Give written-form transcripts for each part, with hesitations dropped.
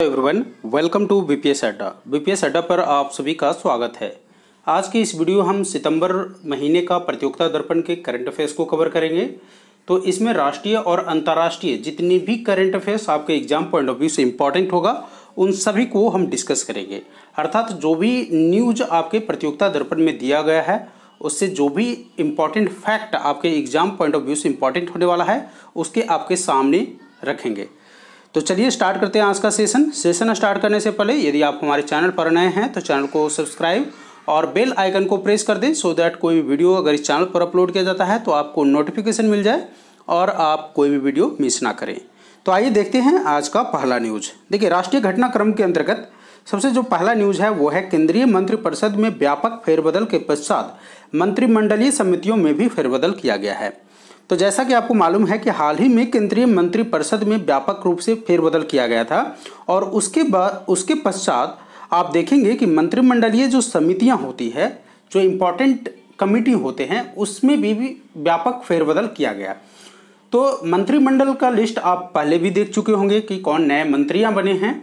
Everyone, welcome to BPS अड्डा। BPS अड्डा पर आप सभी का स्वागत है। आज की इस वीडियो हम सितंबर महीने का प्रतियोगिता दर्पण के करंट अफेयर्स को कवर करेंगे। तो इसमें राष्ट्रीय और अंतर्राष्ट्रीय जितनी भी करंट अफेयर्स आपके एग्जाम पॉइंट ऑफ व्यू से इंपॉर्टेंट होगा उन सभी को हम डिस्कस करेंगे। अर्थात जो भी न्यूज आपके प्रतियोगिता दर्पण में दिया गया है उससे जो भी इम्पॉर्टेंट फैक्ट आपके एग्जाम पॉइंट ऑफ व्यू से इम्पॉर्टेंट होने वाला है उसके आपके सामने रखेंगे। तो चलिए स्टार्ट करते हैं आज का सेशन स्टार्ट करने से पहले यदि आप हमारे चैनल पर नए हैं तो चैनल को सब्सक्राइब और बेल आइकन को प्रेस कर दें सो दैट कोई भी वीडियो अगर इस चैनल पर अपलोड किया जाता है तो आपको नोटिफिकेशन मिल जाए और आप कोई भी वीडियो मिस ना करें। तो आइए देखते हैं आज का पहला न्यूज। देखिए, राष्ट्रीय घटनाक्रम के अंतर्गत सबसे जो पहला न्यूज है वो है केंद्रीय मंत्रिपरिषद में व्यापक फेरबदल के पश्चात मंत्रिमंडलीय समितियों में भी फेरबदल किया गया है। तो जैसा कि आपको मालूम है कि हाल ही में केंद्रीय मंत्रिपरिषद में व्यापक रूप से फेरबदल किया गया था और उसके पश्चात आप देखेंगे कि मंत्रिमंडलीय जो समितियां होती है, जो इम्पोर्टेंट कमेटी होते हैं, उसमें भी व्यापक फेरबदल किया गया। तो मंत्रिमंडल का लिस्ट आप पहले भी देख चुके होंगे कि कौन नए मंत्रियां बने हैं,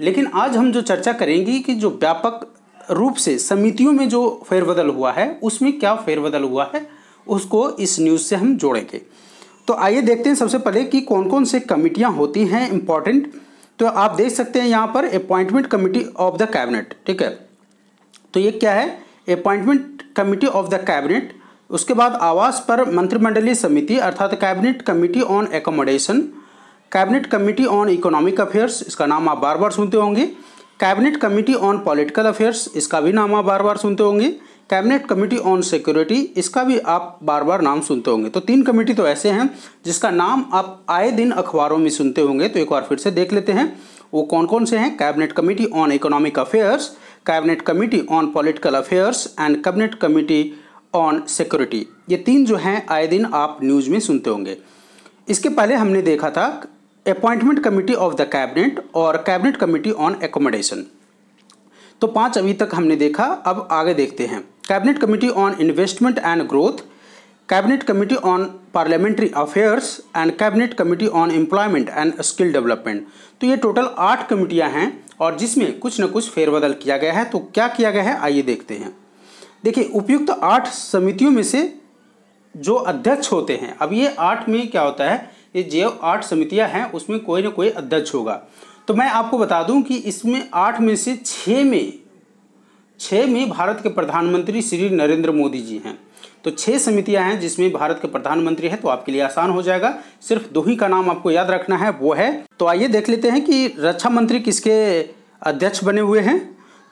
लेकिन आज हम जो चर्चा करेंगे कि जो व्यापक रूप से समितियों में जो फेरबदल हुआ है उसमें क्या फेरबदल हुआ है उसको इस न्यूज़ से हम जोड़ेंगे। तो आइए देखते हैं सबसे पहले कि कौन कौन से कमिटियां होती हैं इम्पॉर्टेंट। तो आप देख सकते हैं यहाँ पर appointment committee of the cabinet, ठीक है। तो ये क्या है? Appointment committee of the cabinet. उसके बाद आवास पर मंत्रिमंडलीय समिति अर्थात cabinet committee on accommodation, cabinet committee on economic affairs, इसका नाम आप बार बार सुनते होंगे। Cabinet committee on political affairs, इसका भी नाम आप बार बार सुनते होंगे। कैबिनेट कमेटी ऑन सिक्योरिटी, इसका भी आप बार बार नाम सुनते होंगे। तो 3 कमेटी तो ऐसे हैं जिसका नाम आप आए दिन अखबारों में सुनते होंगे। तो एक बार फिर से देख लेते हैं वो कौन कौन से हैं। Cabinet committee on economic affairs, cabinet committee on political affairs and cabinet committee on security. ये 3 जो हैं आए दिन आप न्यूज में सुनते होंगे। इसके पहले हमने देखा था appointment committee of the cabinet और कैबिनेट कमेटी ऑन एकोमोडेशन। तो 5 अभी तक हमने देखा। अब आगे देखते हैं। Cabinet committee on investment and growth, cabinet committee on parliamentary affairs and cabinet committee on employment and skill development. तो ये टोटल 8 कमेटियां हैं और जिसमें कुछ न कुछ फेरबदल किया गया है। तो क्या किया गया है आइए देखते हैं। देखिए, उपयुक्त 8 समितियों में से जो अध्यक्ष होते हैं, अब ये 8 में क्या होता है, ये जो 8 समितियां हैं उसमें कोई ना कोई अध्यक्ष होगा। तो मैं आपको बता दूं कि इसमें 8 में से 6 में भारत के प्रधानमंत्री श्री नरेंद्र मोदी जी हैं। तो 6 समितियां हैं जिसमें भारत के प्रधानमंत्री हैं। तो आपके लिए आसान हो जाएगा, सिर्फ 2 ही का नाम आपको याद रखना है, वो है। तो आइए देख लेते हैं कि रक्षा मंत्री किसके अध्यक्ष बने हुए हैं।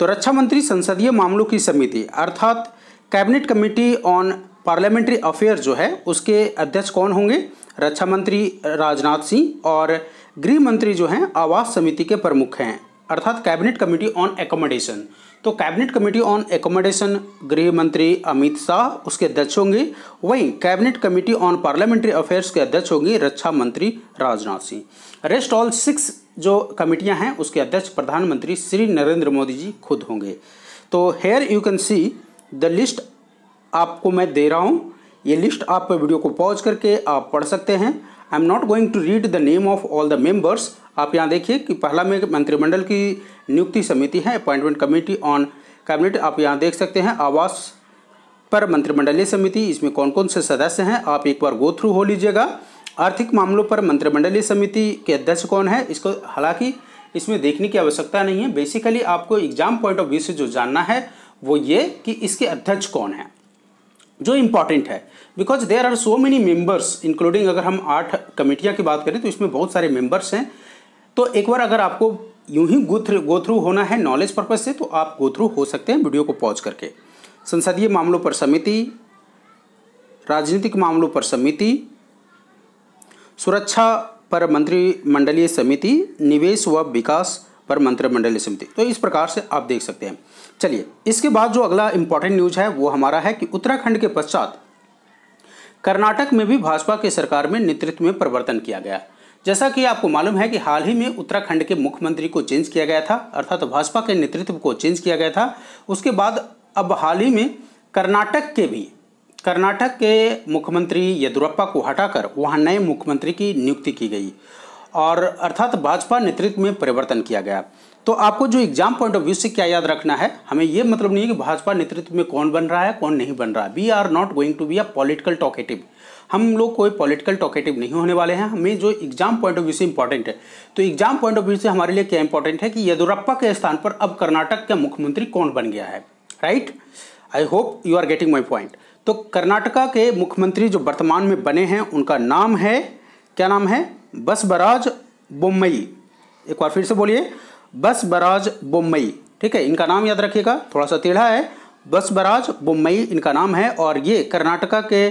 तो रक्षा मंत्री संसदीय मामलों की समिति अर्थात cabinet committee on parliamentary affair जो है उसके अध्यक्ष कौन होंगे? रक्षा मंत्री राजनाथ सिंह। और गृह मंत्री जो हैं आवास समिति के प्रमुख हैं अर्थात कैबिनेट कमेटी ऑन एकोमोडेशन। तो कैबिनेट कमेटी ऑन एकोमोडेशन गृह मंत्री अमित शाह उसके अध्यक्ष होंगे। वहीं cabinet committee on parliamentary affairs के अध्यक्ष होंगे रक्षा मंत्री राजनाथ सिंह। रेस्ट ऑल 6 जो कमेटियां हैं उसके अध्यक्ष प्रधानमंत्री श्री नरेंद्र मोदी जी खुद होंगे। तो here you can see the list आपको मैं दे रहा हूँ। ये लिस्ट आप वीडियो को पॉज करके आप पढ़ सकते हैं। I am not going to read the name of all the members. आप यहाँ देखिए कि पहला में मंत्रिमंडल की नियुक्ति समिति है अपॉइंटमेंट कमेटी ऑन कैबिनेट। आप यहाँ देख सकते हैं आवास पर मंत्रिमंडलीय समिति, इसमें कौन कौन से सदस्य हैं आप एक बार गो थ्रू हो लीजिएगा। आर्थिक मामलों पर मंत्रिमंडलीय समिति के अध्यक्ष कौन है, इसको हालांकि इसमें देखने की आवश्यकता नहीं है। बेसिकली आपको एग्जाम पॉइंट ऑफ व्यू से जो जानना है वो ये कि इसके अध्यक्ष कौन है, जो इम्पॉर्टेंट है। Because there are so many members including, अगर हम 8 कमेटियां की बात करें तो इसमें बहुत सारे मेंबर्स हैं। तो एक बार अगर आपको यूं ही गो थ्रू होना है नॉलेज पर्पज से तो आप गो थ्रू हो सकते हैं वीडियो को पॉज करके। संसदीय मामलों पर समिति, राजनीतिक मामलों पर समिति, सुरक्षा पर मंत्रिमंडलीय समिति, निवेश व विकास पर मंत्रिमंडलीय समिति। तो इस प्रकार से आप देख सकते हैं। चलिए, इसके बाद जो अगला इंपॉर्टेंट न्यूज है वो हमारा है कि उत्तराखंड के पश्चात कर्नाटक में भी भाजपा की सरकार में नेतृत्व में परिवर्तन किया गया। जैसा कि आपको मालूम है कि हाल ही में उत्तराखंड के मुख्यमंत्री को चेंज किया गया था अर्थात भाजपा के नेतृत्व को चेंज किया गया था। उसके बाद अब हाल ही में कर्नाटक के मुख्यमंत्री येदियुरप्पा को हटाकर वहां नए मुख्यमंत्री की नियुक्ति की गई और अर्थात भाजपा नेतृत्व में परिवर्तन किया गया। तो आपको जो एग्जाम पॉइंट ऑफ व्यू से क्या याद रखना है, हमें ये मतलब नहीं है कि भाजपा नेतृत्व में कौन बन रहा है कौन नहीं बन रहा है। We are not going to be a political talkative, हम लोग कोई पॉलिटिकल टॉकेटिव नहीं होने वाले हैं। हमें जो एग्जाम पॉइंट ऑफ व्यू से इंपॉर्टेंट है, तो एग्जाम पॉइंट ऑफ व्यू से हमारे लिए क्या इंपॉर्टेंट है कि येदियुरप्पा के स्थान पर अब कर्नाटक का मुख्यमंत्री कौन बन गया है। Right, I hope you are getting my point. तो कर्नाटका के मुख्यमंत्री जो वर्तमान में बने हैं उनका नाम है, क्या नाम है, बसवराज बोम्मई। एक बार फिर से बोलिए, बसवराज बोम्मई। ठीक है, इनका नाम याद रखिएगा, थोड़ा सा टेढ़ा है, बसवराज बोम्मई इनका नाम है। और ये कर्नाटका के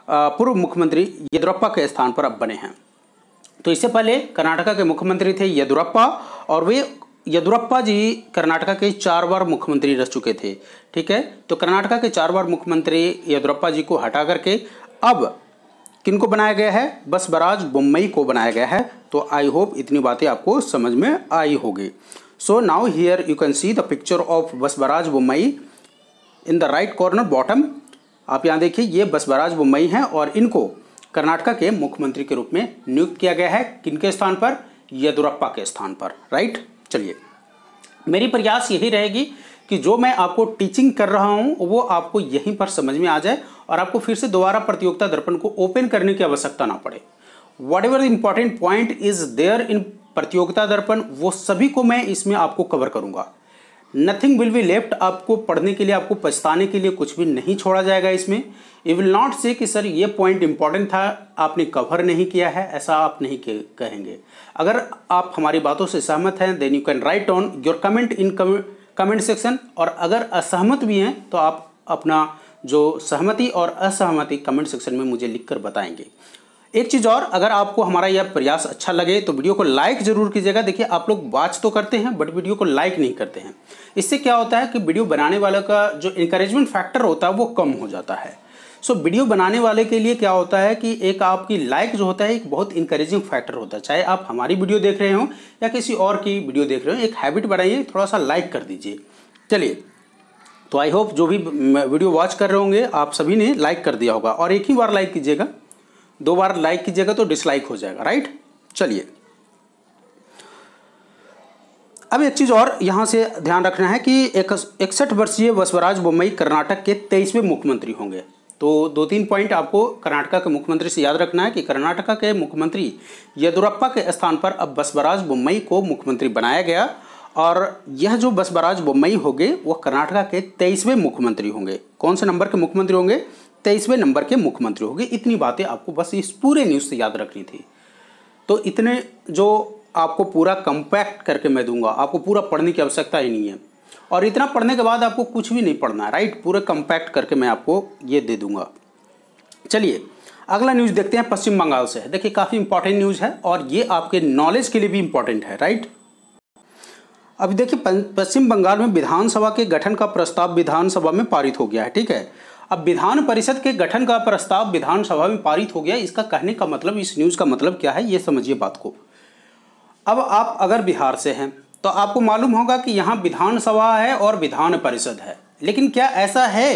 पूर्व मुख्यमंत्री येदियुरप्पा के स्थान पर अब बने हैं। तो इससे पहले कर्नाटका के मुख्यमंत्री थे येदियुरप्पा, और वे येदियुरप्पा जी कर्नाटका के 4 बार मुख्यमंत्री रह चुके थे। ठीक है, तो कर्नाटका के 4 बार मुख्यमंत्री येदियुरप्पा जी को हटा करके अब किनको बनाया गया है, बसवराज बोम्मई को बनाया गया है। तो आई होप इतनी बातें आपको समझ में आई होगी। So now here you can see the picture of Basavaraj Bommai in the right corner bottom. आप यहाँ देखिए, ये बसवराज बोम्मई हैं और इनको कर्नाटका के मुख्यमंत्री के रूप में नियुक्त किया गया है। किनके स्थान पर, येदियुरप्पा के स्थान पर। राइट, चलिए, मेरी प्रयास यही रहेगी कि जो मैं आपको टीचिंग कर रहा हूं वो आपको यहीं पर समझ में आ जाए और आपको फिर से दोबारा प्रतियोगिता दर्पण को ओपन करने की आवश्यकता ना पड़े। Whatever the important point is there in Pratiyogita Darpan, वो सभी को मैं इसमें आपको कवर करूंगा। नथिंग विल बी लेफ्ट, आपको पढ़ने के लिए, आपको पछताने के लिए कुछ भी नहीं छोड़ा जाएगा इसमें। यू विल नॉट से कि सर ये पॉइंट इंपॉर्टेंट था आपने कवर नहीं किया है, ऐसा आप नहीं कहेंगे। अगर आप हमारी बातों से सहमत हैं then you can write on your comment in comment section, और अगर असहमत भी हैं तो आप अपना जो सहमति और असहमति कमेंट सेक्शन में मुझे लिखकर बताएंगे। एक चीज़ और, अगर आपको हमारा यह प्रयास अच्छा लगे तो वीडियो को लाइक जरूर कीजिएगा। देखिए, आप लोग वॉच तो करते हैं बट वीडियो को लाइक नहीं करते हैं। इससे क्या होता है कि वीडियो बनाने वाले का जो इंकरेजमेंट फैक्टर होता है वो कम हो जाता है। सो वीडियो बनाने वाले के लिए क्या होता है कि एक आपकी लाइक जो होता है एक बहुत इंकरेजिंग फैक्टर होता है। चाहे आप हमारी वीडियो देख रहे हो या किसी और की वीडियो देख रहे हो, एक हैबिट बनाइए, थोड़ा सा लाइक कर दीजिए। चलिए, तो आई होप जो भी वीडियो वॉच कर रहे होंगे आप सभी ने लाइक कर दिया होगा, और एक ही बार लाइक कीजिएगा, 2 बार लाइक कीजिएगा तो डिसलाइक हो जाएगा। राइट, चलिए, अब एक चीज़ और यहाँ से ध्यान रखना है कि 61 वर्षीय बसवराज बोम्मई कर्नाटक के 23वें मुख्यमंत्री होंगे। तो 2-3 पॉइंट आपको कर्नाटका के मुख्यमंत्री से याद रखना है कि कर्नाटका के मुख्यमंत्री येदियुरप्पा के स्थान पर अब बसवराज बोम्मई को मुख्यमंत्री बनाया गया, और यह जो बसवराज बोम्मई होंगे वो कर्नाटका के 23वें मुख्यमंत्री होंगे। कौन से नंबर के मुख्यमंत्री होंगे, 23वें नंबर के मुख्यमंत्री होंगे। इतनी बातें आपको बस इस पूरे न्यूज़ से याद रखनी थी। तो इतने जो आपको पूरा कंपैक्ट करके मैं दूंगा, आपको पूरा पढ़ने की आवश्यकता ही नहीं है, और इतना पढ़ने के बाद आपको कुछ भी नहीं पढ़ना है। राइट, पूरे कंपैक्ट करके मैं आपको ये दे दूंगा। चलिए, अगला न्यूज़ देखते हैं, पश्चिम बंगाल से है। देखिए, काफ़ी इंपॉर्टेंट न्यूज़ है और ये आपके नॉलेज के लिए भी इंपॉर्टेंट है। राइट, अभी देखिए, पश्चिम बंगाल में विधानसभा के गठन का प्रस्ताव विधानसभा में पारित हो गया है। ठीक है, अब विधान परिषद के गठन का प्रस्ताव विधानसभा में पारित हो गया। इसका कहने का मतलब, इस न्यूज़ का मतलब क्या है ये समझिए बात को। अब आप अगर बिहार से हैं तो आपको मालूम होगा कि यहाँ विधानसभा है और विधान परिषद है, लेकिन क्या ऐसा है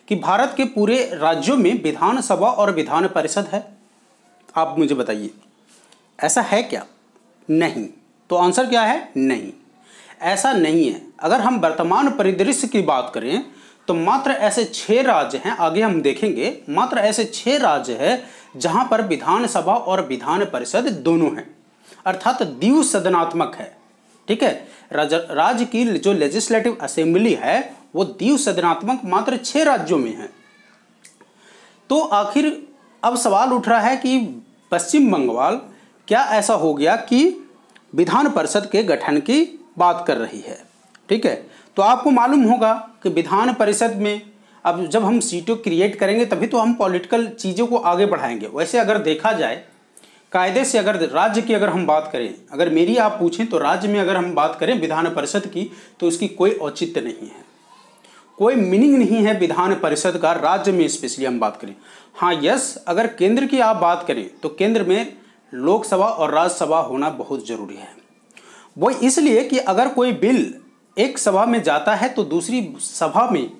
कि भारत के पूरे राज्यों में विधानसभा और विधान परिषद है? आप मुझे बताइए, ऐसा है क्या? नहीं। तो आंसर क्या है? नहीं, ऐसा नहीं है। अगर हम वर्तमान परिदृश्य की बात करें तो मात्र ऐसे 6 राज्य हैं, आगे हम देखेंगे, मात्र ऐसे 6 राज्य हैं जहां पर विधानसभा और विधान परिषद दोनों हैं, अर्थात द्विसदनात्मक है। ठीक है, राज्य की जो लेजिस्लेटिव असेंबली है वो द्विसदनात्मक मात्र 6 राज्यों में है। तो आखिर अब सवाल उठ रहा है कि पश्चिम बंगाल क्या ऐसा हो गया कि विधान परिषद के गठन की बात कर रही है। ठीक है, तो आपको मालूम होगा कि विधान परिषद में अब जब हम सीटों क्रिएट करेंगे तभी तो हम पॉलिटिकल चीज़ों को आगे बढ़ाएंगे। वैसे अगर देखा जाए कायदे से, अगर राज्य की अगर हम बात करें, अगर मेरी आप पूछें तो राज्य में अगर हम बात करें विधान परिषद की तो इसकी कोई औचित्य नहीं है, कोई मीनिंग नहीं है विधान परिषद का राज्य में स्पेशली हम बात करें। हाँ यस, अगर केंद्र की आप बात करें तो केंद्र में लोकसभा और राज्यसभा होना बहुत ज़रूरी है। वो इसलिए कि अगर कोई बिल एक सभा में जाता है तो दूसरी सभा में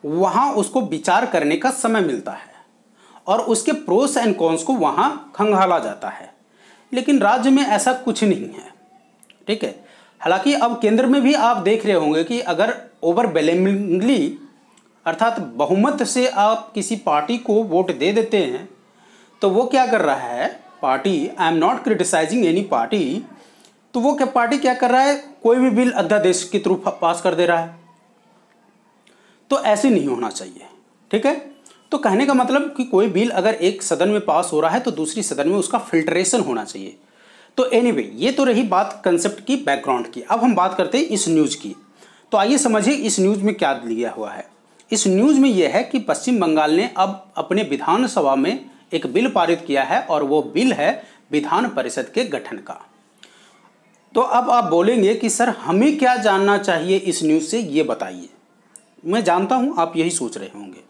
वहाँ उसको विचार करने का समय मिलता है और उसके प्रोस एंड कॉन्स को वहाँ खंगाला जाता है। लेकिन राज्य में ऐसा कुछ नहीं है, ठीक है। हालांकि अब केंद्र में भी आप देख रहे होंगे कि अगर ओवरवेलमिंगली अर्थात बहुमत से आप किसी पार्टी को वोट दे देते हैं तो वो क्या कर रहा है, party, I am not criticising any party, तो वो क्या पार्टी क्या कर रहा है, कोई भी बिल अध्यादेश के थ्रू पास कर दे रहा है। तो ऐसे नहीं होना चाहिए, ठीक है। तो कहने का मतलब कि कोई बिल अगर एक सदन में पास हो रहा है तो दूसरी सदन में उसका फिल्ट्रेशन होना चाहिए। तो एनीवे, ये तो रही बात कंसेप्ट की, बैकग्राउंड की। अब हम बात करते हैं इस न्यूज़ की। तो आइए समझिए इस न्यूज़ में क्या लिया हुआ है। इस न्यूज़ में यह है कि पश्चिम बंगाल ने अब अपने विधानसभा में एक बिल पारित किया है और वो बिल है विधान परिषद के गठन का। तो अब आप बोलेंगे कि सर हमें क्या जानना चाहिए इस न्यूज़ से, ये बताइए। मैं जानता हूँ आप यही सोच रहे होंगे।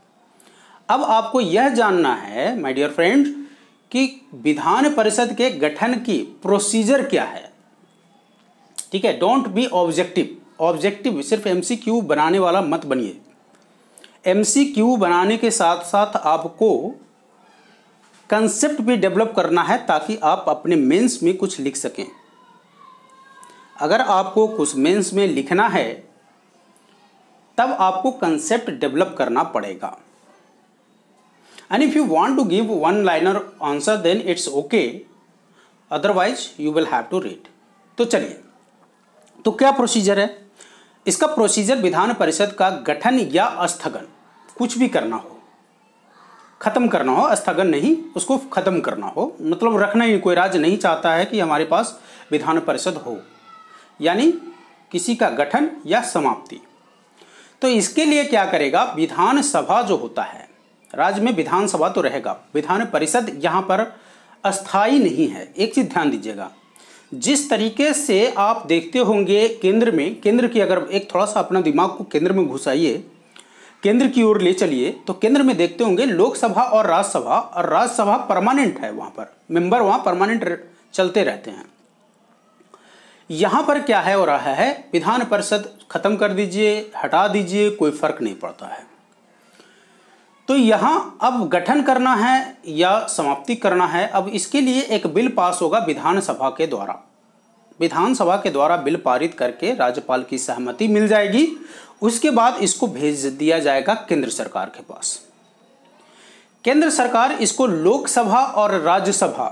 अब आपको यह जानना है माय डियर फ्रेंड्स कि विधान परिषद के गठन की प्रोसीजर क्या है, ठीक है। डोंट बी ऑब्जेक्टिव सिर्फ एमसीक्यू बनाने वाला मत बनिए। एमसीक्यू बनाने के साथ साथ आपको कंसेप्ट भी डेवलप करना है ताकि आप अपने मेंस में कुछ लिख सकें। अगर आपको कुछ मेंस में लिखना है तब आपको कंसेप्ट डेवलप करना पड़ेगा। And if you want to give one liner answer then it's okay, otherwise you will have to read. तो चलिए, तो क्या प्रोसीजर है इसका? प्रोसीजर विधान परिषद का गठन या स्थगन, कुछ भी करना हो, खत्म करना हो, स्थगन नहीं, उसको खत्म करना हो, मतलब रखना ही। कोई राज्य नहीं चाहता है कि हमारे पास विधान परिषद हो, यानी किसी का गठन या समाप्ति। तो इसके लिए क्या करेगा, विधानसभा जो होता है, राज्य में विधानसभा तो रहेगा, विधान परिषद यहाँ पर अस्थाई नहीं है। एक चीज ध्यान दीजिएगा, जिस तरीके से आप देखते होंगे केंद्र में, केंद्र की अगर एक थोड़ा सा अपना दिमाग को केंद्र में घुसाइए, केंद्र की ओर ले चलिए, तो केंद्र में देखते होंगे लोकसभा और राज्यसभा परमानेंट है, वहाँ पर मेंबर वहाँ परमानेंट चलते रहते हैं। यहाँ पर क्या है हो रहा है, विधान परिषद खत्म कर दीजिए, हटा दीजिए, कोई फर्क नहीं पड़ता है। तो यहाँ अब गठन करना है या समाप्ति करना है, अब इसके लिए एक बिल पास होगा विधानसभा के द्वारा। विधानसभा के द्वारा बिल पारित करके राज्यपाल की सहमति मिल जाएगी। उसके बाद इसको भेज दिया जाएगा केंद्र सरकार के पास। केंद्र सरकार इसको लोकसभा और राज्यसभा,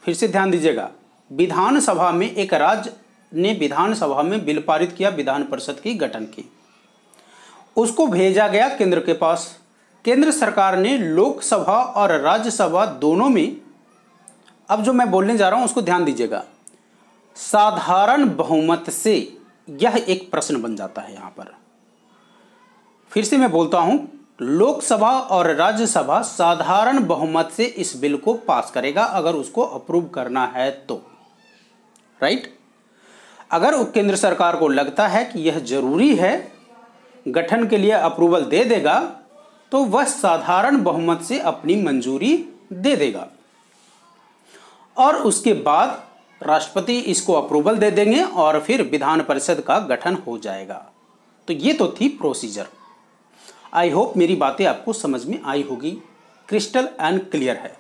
फिर से ध्यान दीजिएगा, विधानसभा में एक राज्य ने विधानसभा में बिल पारित किया विधान परिषद की गठन की, उसको भेजा गया केंद्र के पास। केंद्र सरकार ने लोकसभा और राज्यसभा दोनों में, अब जो मैं बोलने जा रहा हूं उसको ध्यान दीजिएगा, साधारण बहुमत से, यह एक प्रश्न बन जाता है यहां पर। फिर से मैं बोलता हूं, लोकसभा और राज्यसभा साधारण बहुमत से इस बिल को पास करेगा अगर उसको अप्रूव करना है तो, राइट। अगर केंद्र सरकार को लगता है कि यह जरूरी है, गठन के लिए अप्रूवल दे देगा, तो वह साधारण बहुमत से अपनी मंजूरी दे देगा और उसके बाद राष्ट्रपति इसको अप्रूवल दे देंगे और फिर विधान परिषद का गठन हो जाएगा। तो ये तो थी प्रोसीजर। आई होप मेरी बातें आपको समझ में आई होगी, क्रिस्टल एंड क्लियर है।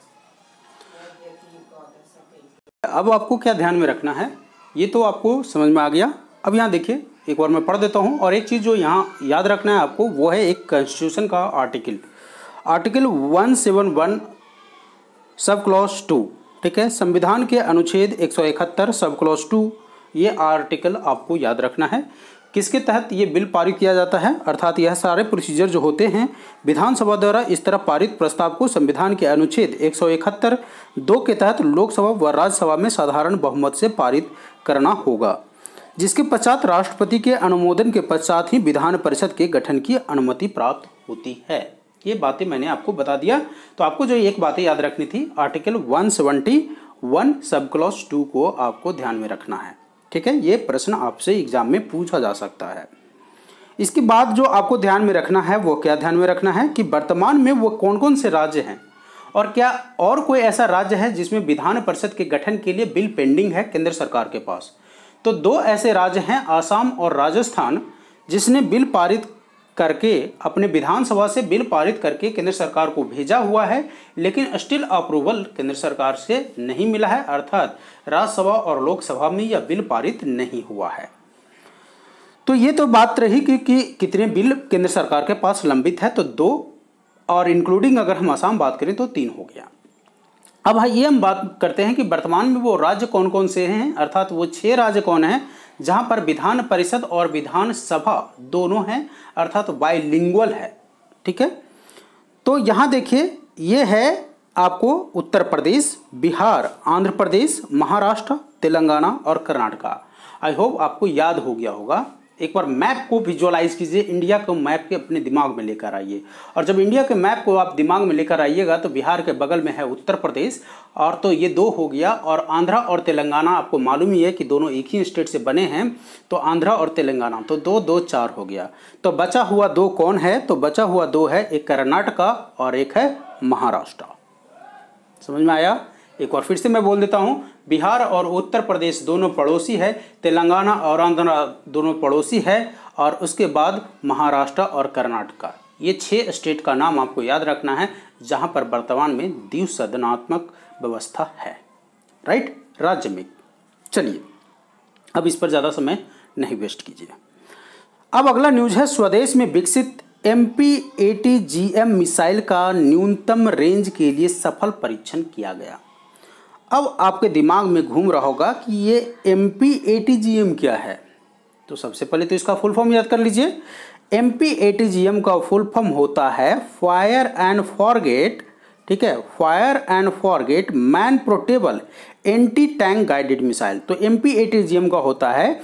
अब आपको क्या ध्यान में रखना है, ये तो आपको समझ में आ गया। अब यहाँ देखिए, एक बार मैं पढ़ देता हूँ। और एक चीज़ जो यहाँ याद रखना है आपको, वो है एक कॉन्स्टिट्यूशन का आर्टिकल 171 सब क्लॉज 2, ठीक है। संविधान के अनुच्छेद 171 सब क्लॉज 2, ये आर्टिकल आपको याद रखना है। किसके तहत ये बिल पारित किया जाता है, अर्थात यह सारे प्रोसीजर जो होते हैं विधानसभा द्वारा इस तरह पारित प्रस्ताव को संविधान के अनुच्छेद 171(2) के तहत लोकसभा व राज्यसभा में साधारण बहुमत से पारित करना होगा, जिसके पश्चात राष्ट्रपति के अनुमोदन के पश्चात ही विधान परिषद के गठन की अनुमति प्राप्त होती है। ये बातें मैंने आपको बता दिया। तो आपको जो एक बातें याद रखनी थी, आर्टिकल 171 सब क्लॉज 2 को आपको ध्यान में रखना है, ठीक है। ये प्रश्न आपसे एग्जाम में पूछा जा सकता है। इसके बाद जो आपको ध्यान में रखना है, वो क्या ध्यान में रखना है कि वर्तमान में वो कौन कौन से राज्य हैं और क्या और कोई ऐसा राज्य है जिसमें विधान परिषद के गठन के लिए बिल पेंडिंग है केंद्र सरकार के पास। तो दो ऐसे राज्य हैं, आसाम और राजस्थान, जिसने बिल पारित करके अपने विधानसभा से बिल पारित करके केंद्र सरकार को भेजा हुआ है, लेकिन स्टिल अप्रूवल केंद्र सरकार से नहीं मिला है, अर्थात राज्यसभा और लोकसभा में यह बिल पारित नहीं हुआ है। तो ये तो बात रही कि कितने बिल केंद्र सरकार के पास लंबित है, तो 2, और इंक्लूडिंग अगर हम आसाम बात करें तो 3 हो गया। अब ये हम बात करते हैं कि वर्तमान में वो राज्य कौन कौन से हैं, अर्थात वो 6 राज्य कौन हैं जहां पर विधान परिषद और विधानसभा दोनों हैं, अर्थात बाइलिंगुअल है। ठीक है, तो यहां देखिए ये है आपको उत्तर प्रदेश, बिहार, आंध्र प्रदेश, महाराष्ट्र, तेलंगाना और कर्नाटका। आई होप आपको याद हो गया होगा। एक बार मैप को विजुअलाइज कीजिए, इंडिया को मैप के अपने दिमाग में लेकर आइए, और जब इंडिया के मैप को आप दिमाग में लेकर आइएगा तो बिहार के बगल में है उत्तर प्रदेश, और तो ये 2 हो गया, और आंध्रा और तेलंगाना आपको मालूम ही है कि दोनों एक ही स्टेट से बने हैं, तो आंध्रा और तेलंगाना, तो 2 2 4 हो गया। तो बचा हुआ 2 कौन है, तो बचा हुआ 2 है, एक कर्नाटका और एक है महाराष्ट्र। समझ में आया? एक बार फिर से मैं बोल देता हूं, बिहार और उत्तर प्रदेश दोनों पड़ोसी है, तेलंगाना और आंध्र दोनों पड़ोसी है, और उसके बाद महाराष्ट्र और कर्नाटका। ये 6 स्टेट का नाम आपको याद रखना है जहां पर वर्तमान में द्विसदनात्मक व्यवस्था है, राइट, राज्य में। चलिए अब इस पर ज़्यादा समय नहीं वेस्ट कीजिए। अब अगला न्यूज है, स्वदेश में विकसित MPATGM मिसाइल का न्यूनतम रेंज के लिए सफल परीक्षण किया गया। अब आपके दिमाग में घूम रहा होगा कि ये MPATGM क्या है, तो सबसे पहले तो इसका फुल फॉर्म याद कर लीजिए। MPATGM का फुल फॉर्म होता है फायर एंड फॉरगेट, ठीक है, fire and forget man portable anti tank guided missile. तो MPATGM का होता है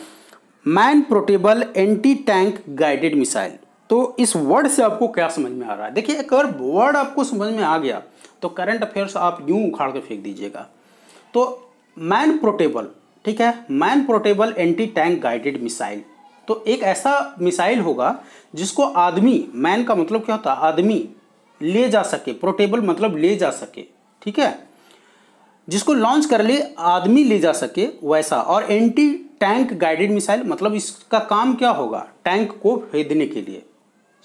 man portable anti tank guided missile. तो इस वर्ड से आपको क्या समझ में आ रहा है? देखिए, एक अगर वर्ड आपको समझ में आ गया तो करंट अफेयर्स आप यूं उखाड़ के फेंक दीजिएगा। तो मैन पोर्टेबल, ठीक है, man portable anti tank guided missile, तो एक ऐसा मिसाइल होगा जिसको आदमी, मैन का मतलब क्या होता है, आदमी ले जा सके, पोर्टेबल मतलब ले जा सके, ठीक है, जिसको लॉन्च कर ले आदमी ले जा सके वैसा, और एंटी टैंक गाइडेड मिसाइल मतलब इसका काम क्या होगा, टैंक को भेदने के लिए।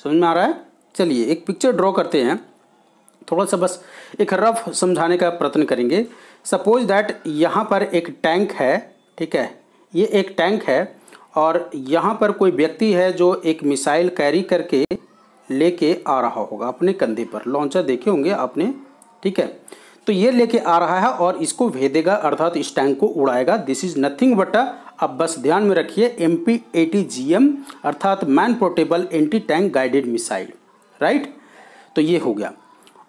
समझ में आ रहा है? चलिए एक पिक्चर ड्रॉ करते हैं, थोड़ा सा बस एक रफ समझाने का प्रयत्न करेंगे। सपोज दैट यहाँ पर एक टैंक है, ठीक है, ये एक टैंक है, और यहाँ पर कोई व्यक्ति है जो एक मिसाइल कैरी करके लेके आ रहा होगा अपने कंधे पर, लॉन्चर देखे होंगे आपने, ठीक है, तो ये लेके आ रहा है और इसको भेदेगा, अर्थात इस टैंक को उड़ाएगा। दिस इज नथिंग बट अब बस ध्यान में रखिए MPATGM अर्थात man portable anti tank guided missile, right. तो ये हो गया,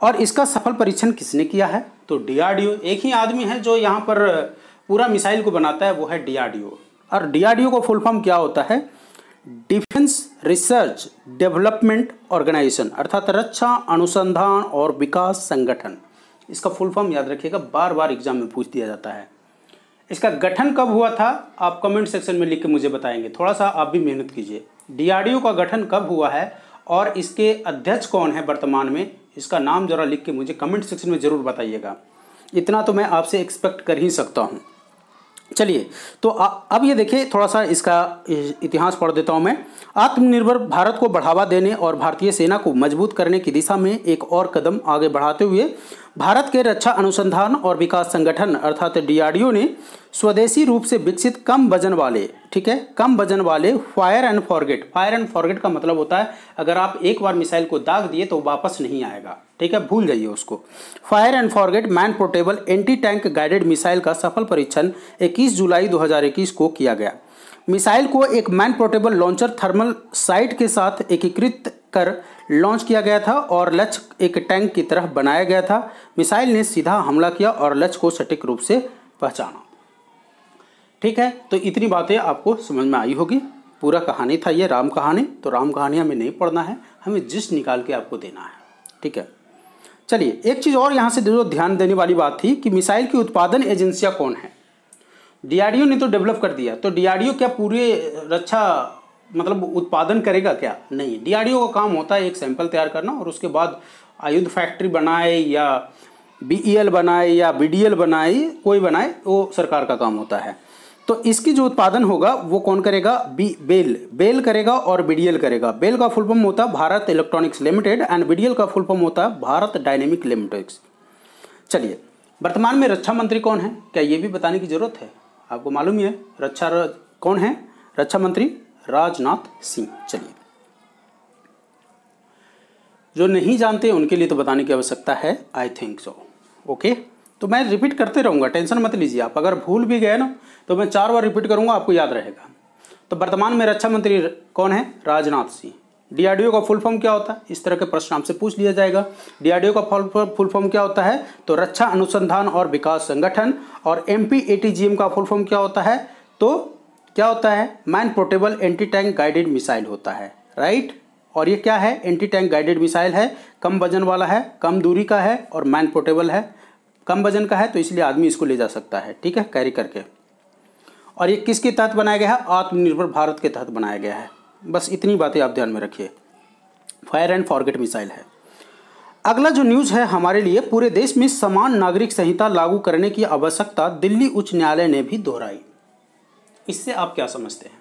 और इसका सफल परीक्षण किसने किया है, तो DRDO। एक ही आदमी है जो यहाँ पर पूरा मिसाइल को बनाता है, वो है DRDO। और DRDO को फुल फॉर्म क्या होता है, डिफेंस रिसर्च डेवलपमेंट ऑर्गेनाइजेशन, अर्थात रक्षा अनुसंधान और विकास संगठन। इसका फुल फॉर्म याद रखिएगा, बार बार एग्जाम में पूछ दिया जाता है। इसका गठन कब हुआ था आप कमेंट सेक्शन में लिख के मुझे बताएंगे, थोड़ा सा आप भी मेहनत कीजिए। DRDO का गठन कब हुआ है और इसके अध्यक्ष कौन है वर्तमान में, इसका नाम जरा लिख के मुझे कमेंट सेक्शन में ज़रूर बताइएगा। इतना तो मैं आपसे एक्सपेक्ट कर ही सकता हूँ। चलिए तो अब ये देखिए, थोड़ा सा इसका इतिहास पढ़ देता हूँ मैं। आत्मनिर्भर भारत को बढ़ावा देने और भारतीय सेना को मजबूत करने की दिशा में एक और कदम आगे बढ़ाते हुए भारत के रक्षा अनुसंधान और विकास संगठन अर्थात DRDO ने स्वदेशी रूप से विकसित कम वजन वाले, ठीक है, कम वजन वाले fire and forget. Fire and forget का मतलब होता है अगर आप एक बार मिसाइल को दाग दिए तो वापस नहीं आएगा, ठीक है, भूल जाइए उसको। Fire and forget man portable anti tank guided missile का सफल परीक्षण 21 जुलाई 2021 को किया गया। मिसाइल को एक man portable launcher thermal site के साथ एकीकृत कर लॉन्च किया गया था और लक्ष्य एक टैंक की तरह बनाया गया था। मिसाइल ने सीधा हमला किया और लक्ष्य को सटीक रूप से पहचाना। ठीक है, तो इतनी बातें आपको समझ में आई होगी। पूरा कहानी था ये, राम कहानी। तो राम कहानी हमें नहीं पढ़ना है, हमें जिस निकाल के आपको देना है, ठीक है। चलिए एक चीज़ और यहाँ से जो ध्यान देने वाली बात थी कि मिसाइल की उत्पादन एजेंसियाँ कौन है। DRDO ने तो डेवलप कर दिया, तो DRDO क्या पूरे रक्षा मतलब उत्पादन करेगा क्या? नहीं, DRDO का काम होता है एक सैंपल तैयार करना और उसके बाद आयुध फैक्ट्री बनाए या BEL बनाए या BDL बनाए, कोई बनाए, वो सरकार का काम होता है। तो इसकी जो उत्पादन होगा वो कौन करेगा? बेल करेगा और बीडीएल करेगा। बेल का फुल फॉर्म होता है Bharat electronics limited and BDL का फुल फॉर्म होता है भारत डायनेमिक लिमिटेड। चलिए, वर्तमान में रक्षा मंत्री कौन है? क्या ये भी बताने की जरूरत है? आपको मालूम ही है कौन है रक्षा मंत्री? राजनाथ सिंह। चलिए, जो नहीं जानते उनके लिए तो बताने की आवश्यकता है, आई थिंक सो। ओके, तो मैं रिपीट करते रहूँगा, टेंशन मत लीजिए आप। अगर भूल भी गए ना तो मैं 4 बार रिपीट करूँगा, आपको याद रहेगा। तो वर्तमान में रक्षा मंत्री कौन है? राजनाथ सिंह। डीआरडीओ का फुल फॉर्म क्या होता है? इस तरह के प्रश्न आपसे पूछ लिया जाएगा। डीआरडीओ का फुल फॉर्म क्या होता है? तो रक्षा अनुसंधान और विकास संगठन। और एमपीएटीजीएम का फुल फॉर्म क्या होता है? तो क्या होता है? Man portable anti tank guided missile होता है, राइट। और ये क्या है? एंटी टैंक गाइडेड मिसाइल है, कम वजन वाला है, कम दूरी का है और मैन पोर्टेबल है। कम वजन का है तो इसलिए आदमी इसको ले जा सकता है, ठीक है, कैरी करके। और ये किसके तहत बनाया गया है? आत्मनिर्भर भारत के तहत बनाया गया है। बस इतनी बातें आप ध्यान में रखिए। फायर एंड फॉरगेट मिसाइल है। अगला जो न्यूज़ है हमारे लिए, पूरे देश में समान नागरिक संहिता लागू करने की आवश्यकता दिल्ली उच्च न्यायालय ने भी दोहराई। इससे आप क्या समझते हैं?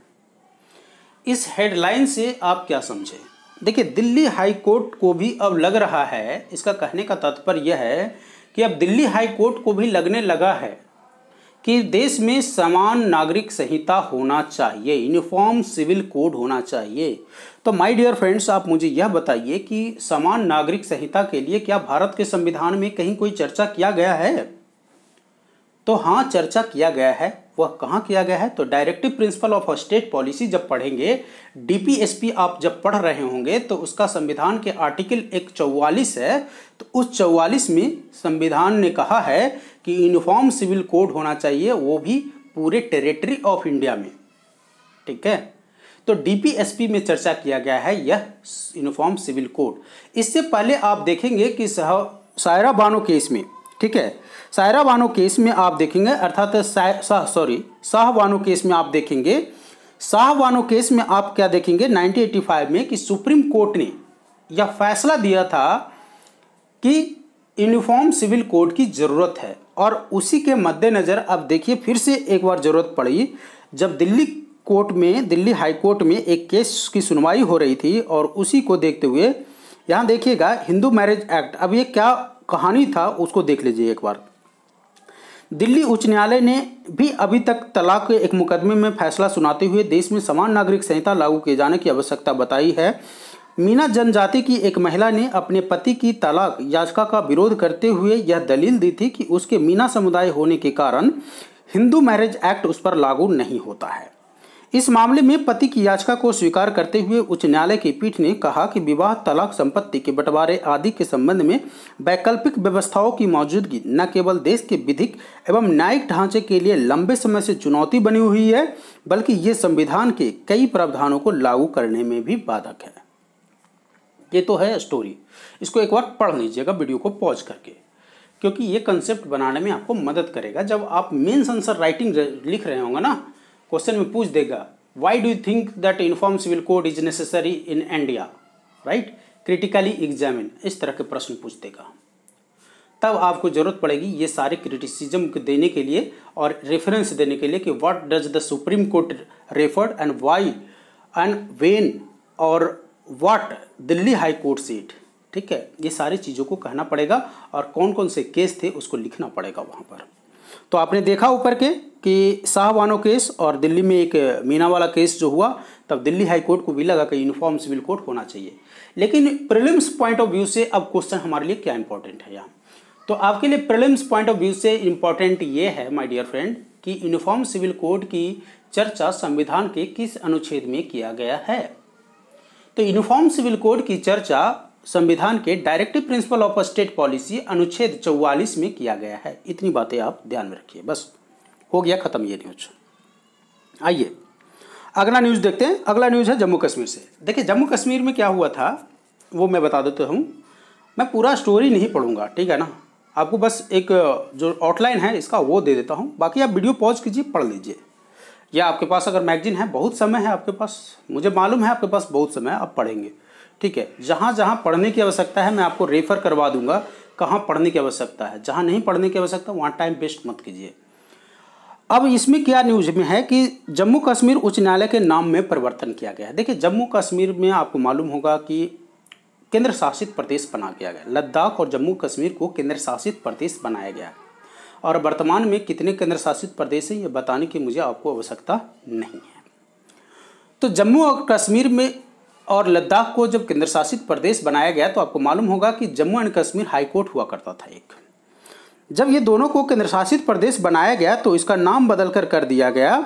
इस हेडलाइन से आप क्या समझे? देखिए, दिल्ली हाई कोर्ट को भी अब लग रहा है, इसका कहने का तात्पर्य यह है कि अब दिल्ली हाई कोर्ट को भी लगने लगा है कि देश में समान नागरिक संहिता होना चाहिए, यूनिफॉर्म सिविल कोड होना चाहिए। तो माय डियर फ्रेंड्स, आप मुझे यह बताइए कि समान नागरिक संहिता के लिए क्या भारत के संविधान में कहीं कोई चर्चा किया गया है? तो हाँ, चर्चा किया गया है। वह कहाँ किया गया है? तो directive principle of state policy जब पढ़ेंगे, डीपीएसपी आप जब पढ़ रहे होंगे, तो उसका संविधान के आर्टिकल 144 है। तो उस 44 में संविधान ने कहा है कि यूनिफॉर्म सिविल कोड होना चाहिए, वो भी पूरे टेरिटरी ऑफ इंडिया में, ठीक है। तो डीपीएसपी में चर्चा किया गया है यह यूनिफॉर्म सिविल कोड। इससे पहले आप देखेंगे कि सायरा बानो केस में, ठीक है, सायरा बानो केस में आप देखेंगे, अर्थात शाह बानो केस में आप देखेंगे, शाह बानो केस में आप क्या देखेंगे 1985 में कि सुप्रीम कोर्ट ने यह फैसला दिया था कि यूनिफॉर्म सिविल कोड की ज़रूरत है। और उसी के मद्देनज़र अब देखिए फिर से एक बार ज़रूरत पड़ी, जब दिल्ली हाई कोर्ट में एक केस की सुनवाई हो रही थी। और उसी को देखते हुए यहाँ देखिएगा हिंदू मैरिज एक्ट, अब ये क्या कहानी था उसको देख लीजिए एक बार। दिल्ली उच्च न्यायालय ने भी अभी तक तलाक के एक मुकदमे में फैसला सुनाते हुए देश में समान नागरिक संहिता लागू किए जाने की आवश्यकता बताई है। मीना जनजाति की एक महिला ने अपने पति की तलाक याचिका का विरोध करते हुए यह दलील दी थी कि उसके मीना समुदाय होने के कारण हिंदू मैरिज एक्ट उस पर लागू नहीं होता है। इस मामले में पति की याचिका को स्वीकार करते हुए उच्च न्यायालय की पीठ ने कहा कि विवाह, तलाक, संपत्ति के बंटवारे आदि के संबंध में वैकल्पिक व्यवस्थाओं की मौजूदगी न केवल देश के विधिक एवं न्यायिक ढांचे के लिए लंबे समय से चुनौती बनी हुई है, बल्कि ये संविधान के कई प्रावधानों को लागू करने में भी बाधक है। ये तो है स्टोरी, इसको एक बार पढ़ लीजिएगा वीडियो को पॉज करके, क्योंकि ये कंसेप्ट बनाने में आपको मदद करेगा। जब आप मेंस आंसर राइटिंग लिख रहे होंगे ना, क्वेश्चन में पूछ देगा why do you think that uniform civil code is necessary in India, right, critically examine, इस तरह के प्रश्न पूछ देगा। तब आपको जरूरत पड़ेगी ये सारे क्रिटिसिज्म देने के लिए और रेफरेंस देने के लिए कि what does the supreme court referred and why and when और what Delhi high court said, ठीक है। ये सारी चीज़ों को कहना पड़ेगा और कौन कौन से केस थे उसको लिखना पड़ेगा वहाँ पर। तो आपने देखा ऊपर के कि शाह बानो केस और दिल्ली में एक मीना वाला केस जो हुआ, तब दिल्ली हाई कोर्ट को भी लगा कि यूनिफॉर्म सिविल कोड होना चाहिए। लेकिन प्रीलिम्स पॉइंट ऑफ व्यू से अब क्वेश्चन हमारे लिए क्या इंपॉर्टेंट है यहाँ, तो आपके लिए प्रीलिम्स पॉइंट ऑफ व्यू से इंपॉर्टेंट ये है माय डियर फ्रेंड कि यूनिफॉर्म सिविल कोड की चर्चा संविधान के किस अनुच्छेद में किया गया है। तो यूनिफॉर्म सिविल कोड की चर्चा संविधान के directive principle of state policy अनुच्छेद 44 में किया गया है। इतनी बातें आप ध्यान में रखिए, बस हो गया खत्म ये न्यूज। आइए अगला न्यूज़ देखते हैं। अगला न्यूज़ है जम्मू कश्मीर से। देखिए जम्मू कश्मीर में क्या हुआ था वो मैं बता देता हूँ। मैं पूरा स्टोरी नहीं पढ़ूंगा, ठीक है ना, आपको बस एक जो आउटलाइन है इसका वो दे देता हूँ, बाकी आप वीडियो पॉज कीजिए, पढ़ लीजिए। या आपके पास अगर मैगजीन है, बहुत समय है आपके पास, मुझे मालूम है आपके पास बहुत समय है, आप पढ़ेंगे, ठीक है। जहाँ जहाँ पढ़ने की आवश्यकता है मैं आपको रेफर करवा दूंगा कहाँ पढ़ने की आवश्यकता है, जहाँ नहीं पढ़ने की आवश्यकता वहाँ टाइम वेस्ट मत कीजिए। अब इसमें क्या न्यूज में है कि जम्मू कश्मीर उच्च न्यायालय के नाम में परिवर्तन किया गया है। देखिए, जम्मू कश्मीर में आपको मालूम होगा कि केंद्र शासित प्रदेश बना दिया गया। लद्दाख और जम्मू कश्मीर को केंद्र शासित प्रदेश बनाया गया और वर्तमान में कितने केंद्र शासित प्रदेश हैं ये बताने की मुझे आपको आवश्यकता नहीं है। तो जम्मू और कश्मीर में और लद्दाख को जब केंद्र शासित प्रदेश बनाया गया तो आपको मालूम होगा कि Jammu and Kashmir high court हुआ करता था एक। जब ये दोनों को केंद्र शासित प्रदेश बनाया गया तो इसका नाम बदलकर कर दिया गया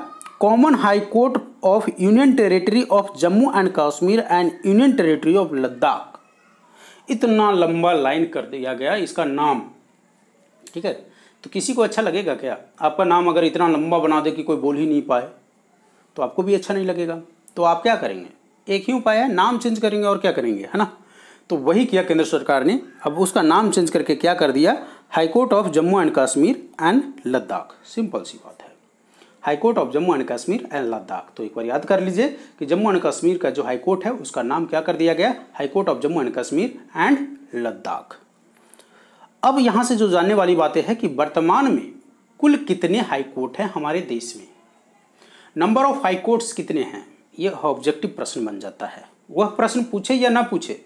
common high court of union territory of Jammu and Kashmir and union territory of Ladakh. इतना लंबा लाइन कर दिया गया इसका नाम, ठीक है। तो किसी को अच्छा लगेगा क्या? आपका नाम अगर इतना लंबा बना दे कि कोई बोल ही नहीं पाए तो आपको भी अच्छा नहीं लगेगा। तो आप क्या करेंगे? एक ही उपाय है, नाम चेंज करेंगे और क्या करेंगे, है ना। तो वही किया केंद्र सरकार ने। अब उसका नाम चेंज करके क्या कर दिया, high court of Jammu and Kashmir and Ladakh. Simple सी बात है, high court of Jammu and Kashmir and Ladakh. तो एक बार याद कर लीजिए कि जम्मू एंड कश्मीर का जो हाई कोर्ट है उसका नाम क्या कर दिया गया, high court of Jammu and Kashmir and Ladakh. अब यहाँ से जो जानने वाली बातें हैं कि वर्तमान में कुल कितने हाई कोर्ट हैं हमारे देश में, नंबर ऑफ हाई कोर्ट्स कितने हैं, ये ऑब्जेक्टिव प्रश्न बन जाता है। वह प्रश्न पूछे या ना पूछे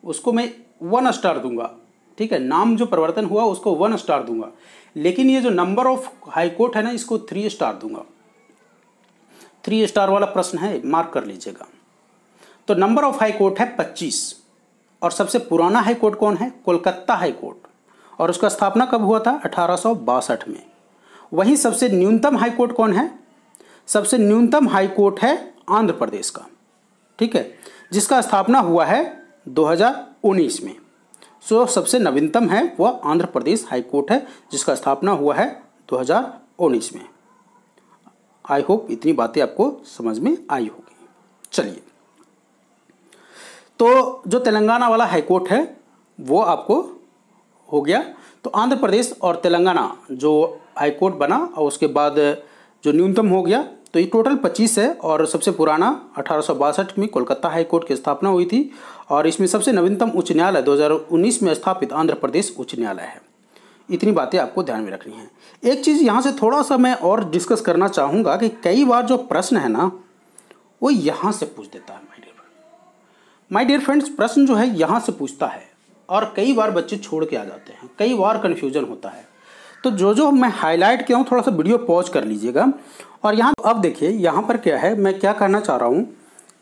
उसको मैं 1 स्टार दूंगा, ठीक है। नाम जो परिवर्तन हुआ उसको 1 स्टार दूंगा, लेकिन ये जो नंबर ऑफ हाई कोर्ट है ना इसको 3 स्टार दूंगा। 3 स्टार वाला प्रश्न है, मार्क कर लीजिएगा। तो नंबर ऑफ हाई कोर्ट है 25 और सबसे पुराना हाई कोर्ट कौन है, कोलकाता हाई कोर्ट, और उसका स्थापना कब हुआ था, 1862 में। वहीं सबसे न्यूनतम हाई कोर्ट कौन है, सबसे न्यूनतम हाई कोर्ट है आंध्र प्रदेश का, ठीक है, जिसका स्थापना हुआ है 2019 में। सो सबसे नवीनतम है वह आंध्र प्रदेश हाई कोर्ट है जिसका स्थापना हुआ है 2019 में। आई होप इतनी बातें आपको समझ में आई होगी। चलिए, तो जो तेलंगाना वाला हाई कोर्ट है वो आपको हो गया। तो आंध्र प्रदेश और तेलंगाना जो हाई कोर्ट बना और उसके बाद जो न्यूनतम हो गया, तो ये टोटल 25 है और सबसे पुराना 1862 में कोलकाता हाई कोर्ट की स्थापना हुई थी और इसमें सबसे नवीनतम उच्च न्यायालय 2019 में स्थापित आंध्र प्रदेश उच्च न्यायालय है। इतनी बातें आपको ध्यान में रखनी है। एक चीज़ यहाँ से थोड़ा सा मैं और डिस्कस करना चाहूँगा कि कई बार जो प्रश्न है ना वो यहाँ से पूछ देता है माय डियर फ्रेंड्स, प्रश्न जो है यहाँ से पूछता है और कई बार बच्चे छोड़ के आ जाते हैं, कई बार कन्फ्यूजन होता है। तो जो मैं हाईलाइट किया हूँ थोड़ा सा वीडियो पॉज कर लीजिएगा। और यहाँ अब देखिए यहाँ पर क्या है, मैं क्या करना चाह रहा हूँ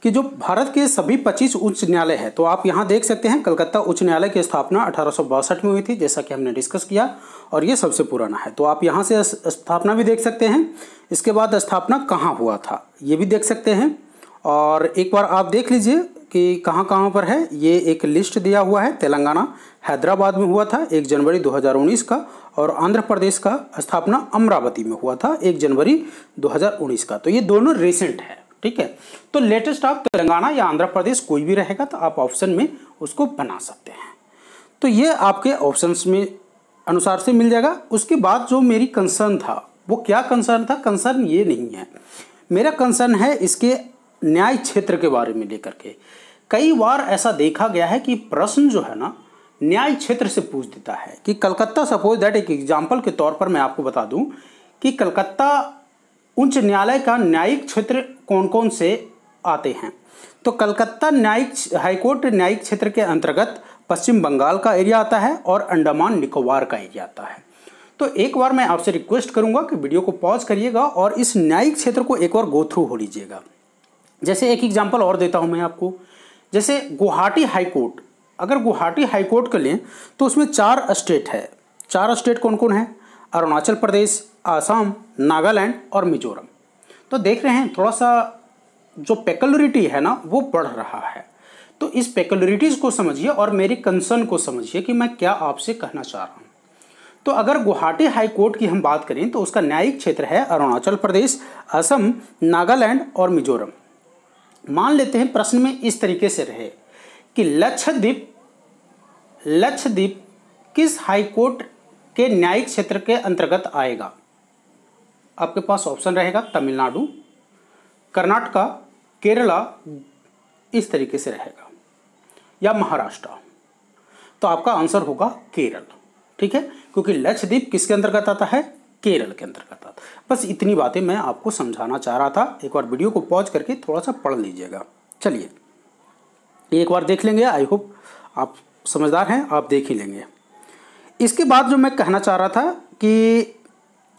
कि जो भारत के सभी 25 उच्च न्यायालय है, तो आप यहाँ देख सकते हैं कलकत्ता उच्च न्यायालय की स्थापना 1862 में हुई थी, जैसा कि हमने डिस्कस किया, और ये सबसे पुराना है। तो आप यहाँ से स्थापना भी देख सकते हैं, इसके बाद स्थापना कहाँ हुआ था ये भी देख सकते हैं। और एक बार आप देख लीजिए कि कहाँ कहाँ पर है, ये एक लिस्ट दिया हुआ है। तेलंगाना हैदराबाद में हुआ था 1 जनवरी 2019 का, और आंध्र प्रदेश का स्थापना अमरावती में हुआ था 1 जनवरी 2019 का। तो ये दोनों रिसेंट है, ठीक है। तो लेटेस्ट आप तेलंगाना या आंध्र प्रदेश कोई भी रहेगा तो आप ऑप्शन में उसको बना सकते हैं। तो ये आपके ऑप्शंस में अनुसार से मिल जाएगा। उसके बाद जो मेरी कंसर्न था वो क्या कंसर्न था, कंसर्न ये नहीं है, मेरा कंसर्न है इसके न्याय क्षेत्र के बारे में लेकर के। कई बार ऐसा देखा गया है कि प्रश्न जो है ना न्याय क्षेत्र से पूछ देता है कि कलकत्ता, सपोज दैट एक एग्जांपल के तौर पर मैं आपको बता दूं कि कलकत्ता उच्च न्यायालय का न्यायिक क्षेत्र कौन कौन से आते हैं। तो कलकत्ता न्यायिक हाईकोर्ट न्यायिक क्षेत्र के अंतर्गत पश्चिम बंगाल का एरिया आता है और अंडमान निकोबार का एरिया आता है। तो एक बार मैं आपसे रिक्वेस्ट करूंगा कि वीडियो को पॉज करिएगा और इस न्यायिक क्षेत्र को एक बार गो थ्रू हो लीजिएगा। जैसे एक एग्जाम्पल और देता हूं मैं आपको, जैसे गुवाहाटी हाई कोर्ट, अगर गुवाहाटी हाई कोर्ट कर लें तो उसमें 4 स्टेट है। 4 स्टेट कौन कौन है, अरुणाचल प्रदेश, आसाम, नागालैंड और मिजोरम। तो देख रहे हैं थोड़ा सा जो पेकुलरिटी है ना वो बढ़ रहा है। तो इस पेकुलरिटीज़ को समझिए और मेरी कंसर्न को समझिए कि मैं क्या आपसे कहना चाह रहा हूँ। तो अगर गुवाहाटी हाई कोर्ट की हम बात करें तो उसका न्यायिक क्षेत्र है अरुणाचल प्रदेश, असम, नागालैंड और मिजोरम। मान लेते हैं प्रश्न में इस तरीके से रहे कि लक्षद्वीप किस हाई कोर्ट के न्यायिक क्षेत्र के अंतर्गत आएगा। आपके पास ऑप्शन रहेगा तमिलनाडु, कर्नाटका, केरला, इस तरीके से रहेगा, या महाराष्ट्र। तो आपका आंसर होगा केरल, ठीक है, क्योंकि लक्षद्वीप किसके अंतर्गत आता है, केरल के अंतर्गत आता। बस इतनी बातें मैं आपको समझाना चाह रहा था। एक बार वीडियो को पॉज करके थोड़ा सा पढ़ लीजिएगा। चलिए एक बार देख लेंगे, आई होप आप समझदार हैं, आप देख ही लेंगे। इसके बाद जो मैं कहना चाह रहा था कि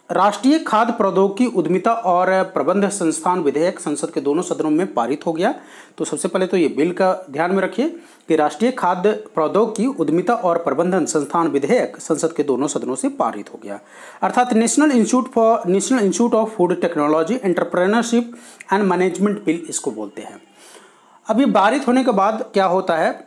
राष्ट्रीय खाद्य प्रौद्योगिकी उद्यमिता और प्रबंध संस्थान विधेयक संसद के दोनों सदनों में पारित हो गया। तो सबसे पहले तो ये बिल का ध्यान में रखिए कि राष्ट्रीय खाद्य प्रौद्योगिकी उद्यमिता और प्रबंधन संस्थान विधेयक संसद के दोनों सदनों से पारित हो गया, अर्थात national institute of food technology entrepreneurship and management bill इसको बोलते हैं। अब ये पारित होने के बाद क्या होता है,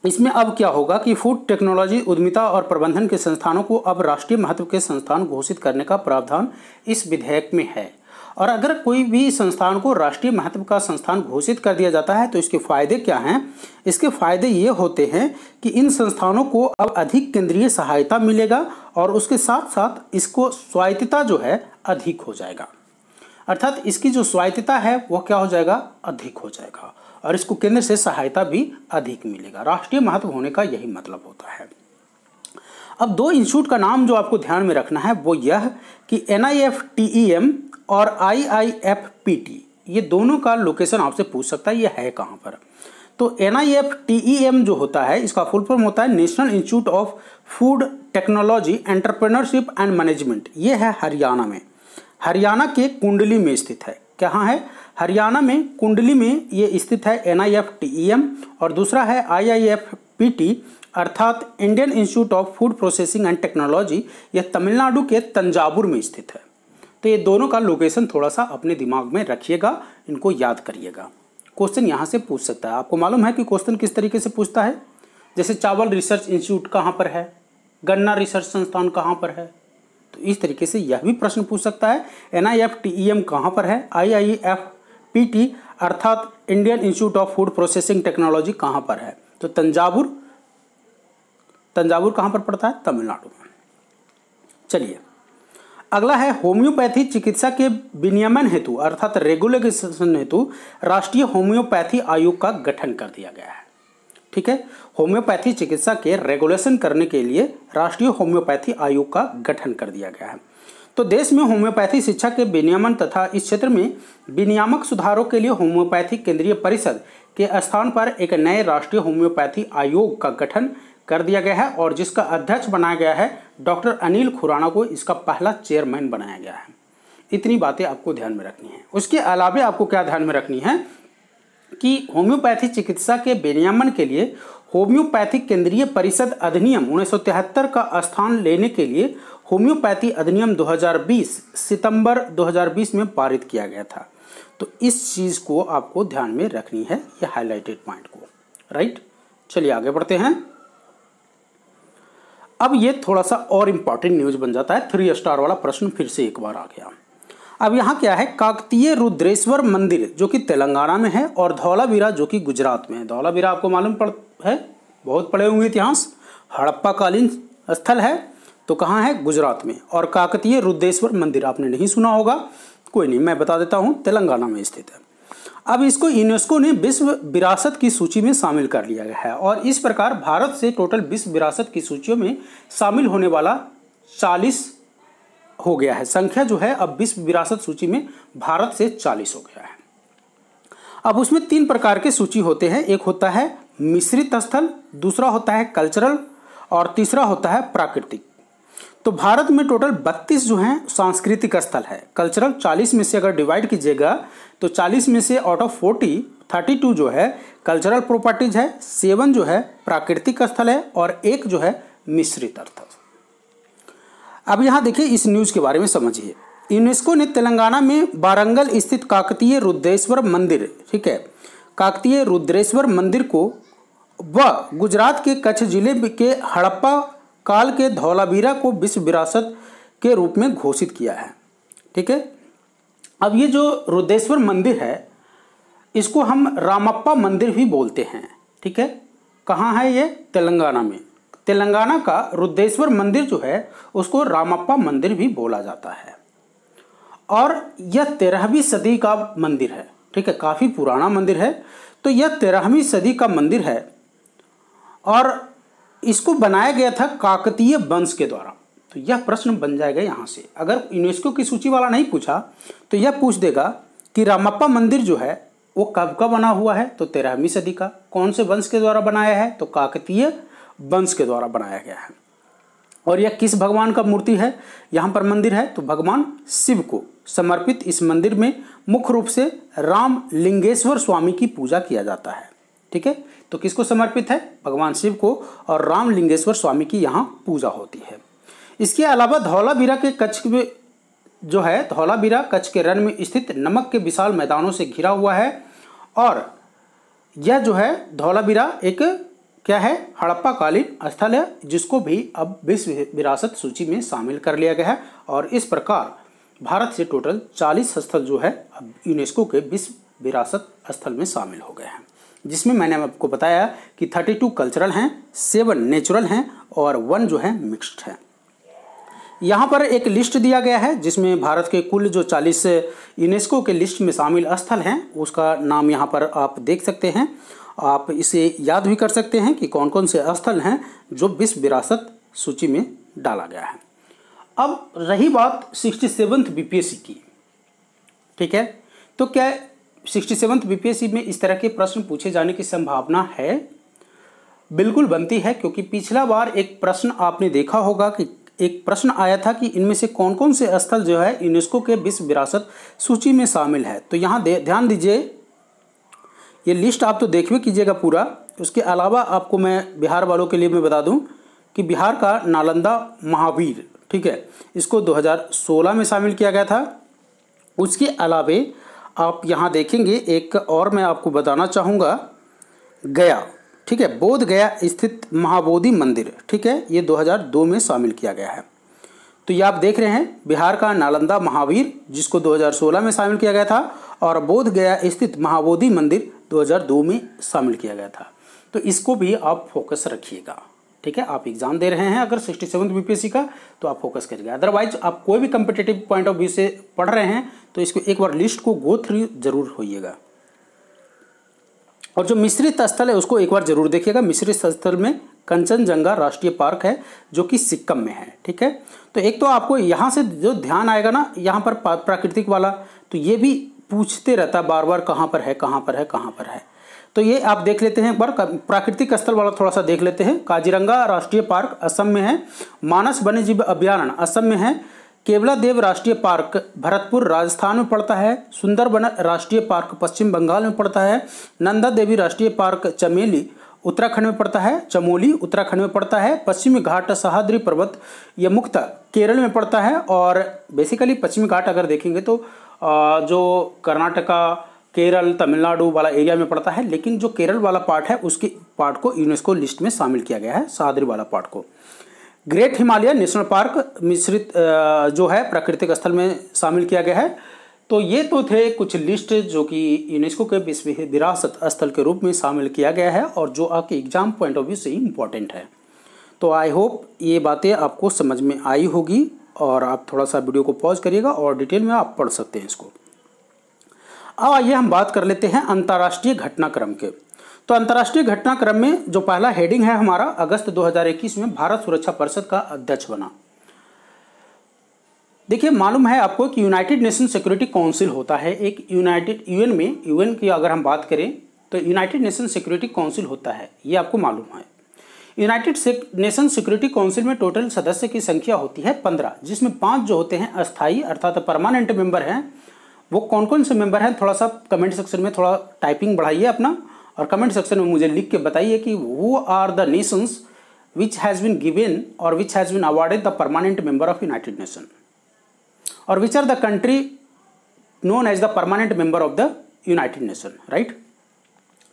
इसमें अब क्या होगा कि फूड टेक्नोलॉजी उद्यमिता और प्रबंधन के संस्थानों को अब राष्ट्रीय महत्व के संस्थान घोषित करने का प्रावधान इस विधेयक में है। और अगर कोई भी संस्थान को राष्ट्रीय महत्व का संस्थान घोषित कर दिया जाता है तो इसके फायदे क्या हैं? इसके फायदे ये होते हैं कि इन संस्थानों को अब अधिक केंद्रीय सहायता मिलेगा और उसके साथ साथ इसको स्वायत्तता जो है अधिक हो जाएगा, अर्थात इसकी जो स्वायत्तता है वह क्या हो जाएगा, अधिक हो जाएगा, और इसको केंद्र से सहायता भी अधिक मिलेगा। राष्ट्रीय महत्व होने का यही मतलब होता है। अब दो इंस्टीट्यूट का नाम जो आपको ध्यान में रखना है वो यह कि NIFTEM और IIFPT, ये दोनों का लोकेशन आपसे पूछ सकता है, ये है कहाँ पर। तो NIFTEM जो होता है इसका फुल फॉर्म होता है national institute of food technology entrepreneurship and management. ये है हरियाणा में, हरियाणा के कुंडली में स्थित है। कहाँ है? हरियाणा में कुंडली में ये स्थित है NIFTEM, और दूसरा है IIFPT अर्थात Indian institute of food processing and technology, यह तमिलनाडु के तंजावुर में स्थित है। तो ये दोनों का लोकेशन थोड़ा सा अपने दिमाग में रखिएगा, इनको याद करिएगा। क्वेश्चन यहाँ से पूछ सकता है। आपको मालूम है कि क्वेश्चन किस तरीके से पूछता है, जैसे चावल रिसर्च इंस्टीट्यूट कहाँ पर है, गन्ना रिसर्च संस्थान कहाँ पर है, तो इस तरीके से यह भी प्रश्न पूछ सकता है। NIFTEM कहाँ पर है, IIFPT अर्थात Indian institute of food processing technology कहाँ पर है, तो तंजावुर कहाँ पर पड़ता है, तमिलनाडु में। चलिए अगला है होम्योपैथी चिकित्सा के विनियमन हेतु अर्थात रेगुलेशन हेतु राष्ट्रीय होम्योपैथी आयोग का गठन कर दिया गया है। ठीक है, होम्योपैथी चिकित्सा के रेगुलेशन करने के लिए राष्ट्रीय होम्योपैथी आयोग का गठन कर दिया गया है। तो देश में होम्योपैथी शिक्षा के विनियमन तथा इस क्षेत्र में विनियामक सुधारों के लिए होम्योपैथी केंद्रीय परिषद के स्थान पर एक नए राष्ट्रीय होम्योपैथी आयोग का गठन कर दिया गया है, और जिसका अध्यक्ष बनाया गया है डॉक्टर अनिल खुराना को इसका पहला चेयरमैन बनाया गया है। इतनी बातें आपको ध्यान में रखनी है। उसके अलावा आपको क्या ध्यान में रखनी है कि होम्योपैथी चिकित्सा के विनियमन के लिए होम्योपैथी केंद्रीय परिषद अधिनियम 1973 का स्थान लेने के लिए होम्योपैथी अधिनियम 2020 सितंबर 2020 में पारित किया गया था। तो इस चीज़ को आपको ध्यान में रखनी है, ये हाईलाइटेड पॉइंट को, राइट। चलिए आगे बढ़ते हैं। अब ये थोड़ा सा और इम्पॉर्टेंट न्यूज बन जाता है, 3 स्टार वाला प्रश्न फिर से एक बार आ गया। अब यहाँ क्या है, काकतीय रुद्रेश्वर मंदिर जो कि तेलंगाना में है और धौलावीरा जो कि गुजरात में है। धौलावीरा आपको मालूम है, बहुत पढ़े होंगे इतिहास, हड़प्पा कालीन स्थल है, तो कहाँ है, गुजरात में। और काकतीय रुद्रेश्वर मंदिर आपने नहीं सुना होगा, कोई नहीं, मैं बता देता हूँ, तेलंगाना में स्थित है। अब इसको यूनेस्को ने विश्व विरासत की सूची में शामिल कर लिया गया है, और इस प्रकार भारत से टोटल विश्व विरासत की सूचियों में शामिल होने वाला 40 हो गया है। संख्या जो है अब विश्व विरासत सूची में भारत से 40 हो गया है। अब उसमें 3 प्रकार के सूची होते हैं, एक होता है मिश्रित स्थल, दूसरा होता है कल्चरल, और तीसरा होता है प्राकृतिक। तो भारत में टोटल 32 जो हैं सांस्कृतिक स्थल है। कल्चरल 40 में से अगर डिवाइड कीजिएगा तो 40 में से आउट ऑफ 32 जो है कल्चरल प्रॉपर्टीज है, 7 जो है प्राकृतिक स्थल है, और 1 जो है मिश्रित स्थल। अब यहाँ देखिए इस न्यूज़ के बारे में समझिए। यूनेस्को ने तेलंगाना में वारंगल स्थित काकतीय रुद्रेश्वर मंदिर, ठीक है, काकतीय रुद्रेश्वर मंदिर को व गुजरात के कच्छ जिले के हड़प्पा काल के धौलावीरा को विश्व विरासत के रूप में घोषित किया है। ठीक है, अब ये जो रुद्रेश्वर मंदिर है इसको हम रामप्पा मंदिर भी बोलते हैं। ठीक है, कहाँ है ये, तेलंगाना में। तेलंगाना का रुद्रेश्वर मंदिर जो है उसको रामप्पा मंदिर भी बोला जाता है, और यह 13वीं सदी का मंदिर है। ठीक है, काफ़ी पुराना मंदिर है। तो यह 13वीं सदी का मंदिर है और इसको बनाया गया था काकतीय वंश के द्वारा। तो यह प्रश्न बन जाएगा यहाँ से। अगर यूनेस्को की सूची वाला नहीं पूछा तो यह पूछ देगा कि रामप्पा मंदिर जो है वो कब का बना हुआ है, तो 13वीं सदी का। कौन से वंश के द्वारा बनाया है, तो काकतीय वंश के द्वारा बनाया गया है। और यह किस भगवान का मूर्ति है, यहाँ पर मंदिर है, तो भगवान शिव को समर्पित इस मंदिर में मुख्य रूप से राम लिंगेश्वर स्वामी की पूजा किया जाता है। ठीक है, तो किसको समर्पित है, भगवान शिव को, और राम लिंगेश्वर स्वामी की यहाँ पूजा होती है। इसके अलावा धौलावीरा के कच्छ में जो है, धौलावीरा कच्छ के रण में स्थित नमक के विशाल मैदानों से घिरा हुआ है। और यह जो है धौलावीरा एक क्या है, हड़प्पा कालीन स्थल है, जिसको भी अब विश्व विरासत सूची में शामिल कर लिया गया है। और इस प्रकार भारत से टोटल 40 स्थल जो है अब यूनेस्को के विश्व विरासत स्थल में शामिल हो गए हैं, जिसमें मैंने आपको बताया कि 32 कल्चरल हैं, 7 नेचुरल हैं और 1 जो है मिक्स्ड है। यहाँ पर एक लिस्ट दिया गया है जिसमें भारत के कुल जो 40 यूनेस्को के लिस्ट में शामिल स्थल हैं उसका नाम यहाँ पर आप देख सकते हैं। आप इसे याद भी कर सकते हैं कि कौन कौन से स्थल हैं जो विश्व विरासत सूची में डाला गया है। अब रही बात 67th बीपीएससी की, ठीक है, तो क्या 67th बीपीएससी में इस तरह के प्रश्न पूछे जाने की संभावना है? बिल्कुल बनती है, क्योंकि पिछला बार एक प्रश्न आपने देखा होगा कि एक प्रश्न आया था कि इनमें से कौन कौन से स्थल जो है यूनेस्को के विश्व विरासत सूची में शामिल है। तो यहाँ ध्यान दीजिए, ये लिस्ट आप तो देखिए कीजिएगा पूरा। उसके अलावा आपको मैं बिहार वालों के लिए मैं बता दूं कि बिहार का नालंदा महावीर, ठीक है, इसको 2016 में शामिल किया गया था। उसके अलावे आप यहाँ देखेंगे एक और मैं आपको बताना चाहूँगा, गया, ठीक है, बोध गया स्थित महाबोधि मंदिर, ठीक है, ये 2002 में शामिल किया गया है। तो ये आप देख रहे हैं बिहार का नालंदा महावीर जिसको 2016 में शामिल किया गया था, और बोध गया स्थित महाबोधि मंदिर 2002 में शामिल किया गया था। तो इसको भी आप फोकस रखिएगा, ठीक है। आप एग्जाम दे रहे हैं अगर 67th बीपीएससी का तो आप फोकस करिएगा। अदरवाइज आप कोई भी कम्पिटेटिव पॉइंट ऑफ व्यू से पढ़ रहे हैं तो इसको एक बार लिस्ट को गो थ्रू जरूर होइएगा। और जो मिश्रित स्थल है उसको एक बार जरूर देखिएगा। मिश्रित स्थल में कंचनजंगा राष्ट्रीय पार्क है जो कि सिक्किम में है, ठीक है। तो एक तो आपको यहाँ से जो ध्यान आएगा ना, यहाँ पर प्राकृतिक वाला, तो ये भी पूछते रहता बार बार कहाँ पर है, कहाँ पर है, कहाँ पर है। तो ये आप देख लेते हैं एक बार, प्राकृतिक स्थल वाला थोड़ा सा देख लेते हैं। काजीरंगा राष्ट्रीय पार्क असम में है, मानस वन्यजीव अभयारण्य असम में है, केवलादेव राष्ट्रीय पार्क भरतपुर राजस्थान में पड़ता है, सुंदरबन राष्ट्रीय पार्क पश्चिम बंगाल में पड़ता है, नंदा देवी राष्ट्रीय पार्क चमेली उत्तराखंड में पड़ता है, चमोली उत्तराखंड में पड़ता है, पश्चिमी घाट सह्याद्री पर्वत ये मुक्ता केरल में पड़ता है। और बेसिकली पश्चिमी घाट अगर देखेंगे तो जो कर्नाटका, केरल, तमिलनाडु वाला एरिया में पड़ता है, लेकिन जो केरल वाला पार्ट है उसके पार्ट को यूनेस्को लिस्ट में शामिल किया गया है, सह्याद्री वाला पार्ट को। ग्रेट हिमालय नेशनल पार्क मिश्रित जो है प्राकृतिक स्थल में शामिल किया गया है। तो ये तो थे कुछ लिस्ट जो कि यूनेस्को के विश्व विरासत स्थल के रूप में शामिल किया गया है और जो आपके एग्जाम पॉइंट ऑफ व्यू से इम्पॉर्टेंट है। तो आई होप ये बातें आपको समझ में आई होगी और आप थोड़ा सा वीडियो को पॉज करिएगा और डिटेल में आप पढ़ सकते हैं इसको। अब आइए हम बात कर लेते हैं अंतर्राष्ट्रीय घटनाक्रम के। तो अंतर्राष्ट्रीय घटनाक्रम में जो पहला हेडिंग है हमारा, अगस्त 2021 में भारत सुरक्षा परिषद का अध्यक्ष बना। देखिए मालूम है आपको कि यूनाइटेड नेशन सिक्योरिटी काउंसिल होता है एक यूएन में, यूएन की अगर हम बात करें तो यूनाइटेड नेशन सिक्योरिटी काउंसिल होता है, ये आपको मालूम है। यूनाइटेड नेशन सिक्योरिटी काउंसिल में टोटल सदस्य की संख्या होती है 15, जिसमें 5 जो होते हैं अस्थायी अर्थात परमानेंट मेंबर हैं। वो कौन कौन से मेंबर हैं, थोड़ा सा कमेंट सेक्शन में थोड़ा टाइपिंग बढ़ाइए अपना और कमेंट सेक्शन में मुझे लिख के बताइए कि वो are the nations which has been given और which has been awarded the permanent member of United Nation और which are the country known as the permanent member of the United Nation, right.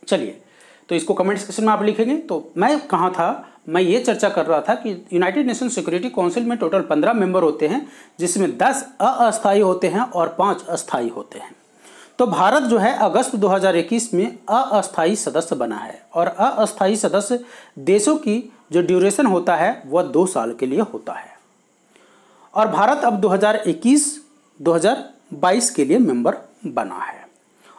चलिए तो इसको comment section में आप लिखेंगे। तो मैं कहाँ था, मैं ये चर्चा कर रहा था कि यूनाइटेड नेशन सिक्योरिटी काउंसिल में टोटल 15 मेंबर होते हैं, जिसमें 10 अस्थायी होते हैं और 5 अस्थायी होते हैं। तो भारत जो है अगस्त 2021 में अस्थायी सदस्य बना है और अस्थायी सदस्य देशों की जो ड्यूरेशन होता है वह 2 साल के लिए होता है। और भारत अब 2021-2022 के लिए मेंबर बना है।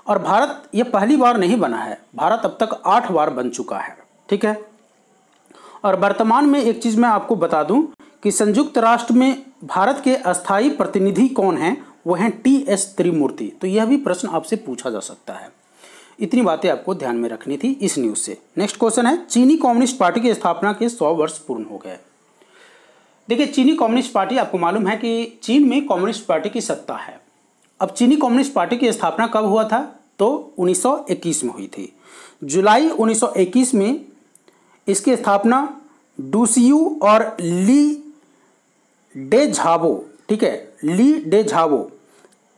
और भारत ये पहली बार नहीं बना है, भारत अब तक 8 बार बन चुका है, ठीक है। और वर्तमान में एक चीज़ मैं आपको बता दूं कि संयुक्त राष्ट्र में भारत के अस्थायी प्रतिनिधि कौन हैं, वो हैं टी.एस. त्रिमूर्ति। तो यह भी प्रश्न आपसे पूछा जा सकता है। इतनी बातें आपको ध्यान में रखनी थी इस न्यूज़ से। नेक्स्ट क्वेश्चन है, चीनी कम्युनिस्ट पार्टी की स्थापना के 100 वर्ष पूर्ण हो गए। देखिए, चीनी कम्युनिस्ट पार्टी, आपको मालूम है कि चीन में कम्युनिस्ट पार्टी की सत्ता है। अब चीनी कम्युनिस्ट पार्टी की स्थापना कब हुआ था, तो 1921 में हुई थी। जुलाई 1921 में इसकी स्थापना डूसियू और ली डेझावो, ठीक है, ली डेझावो,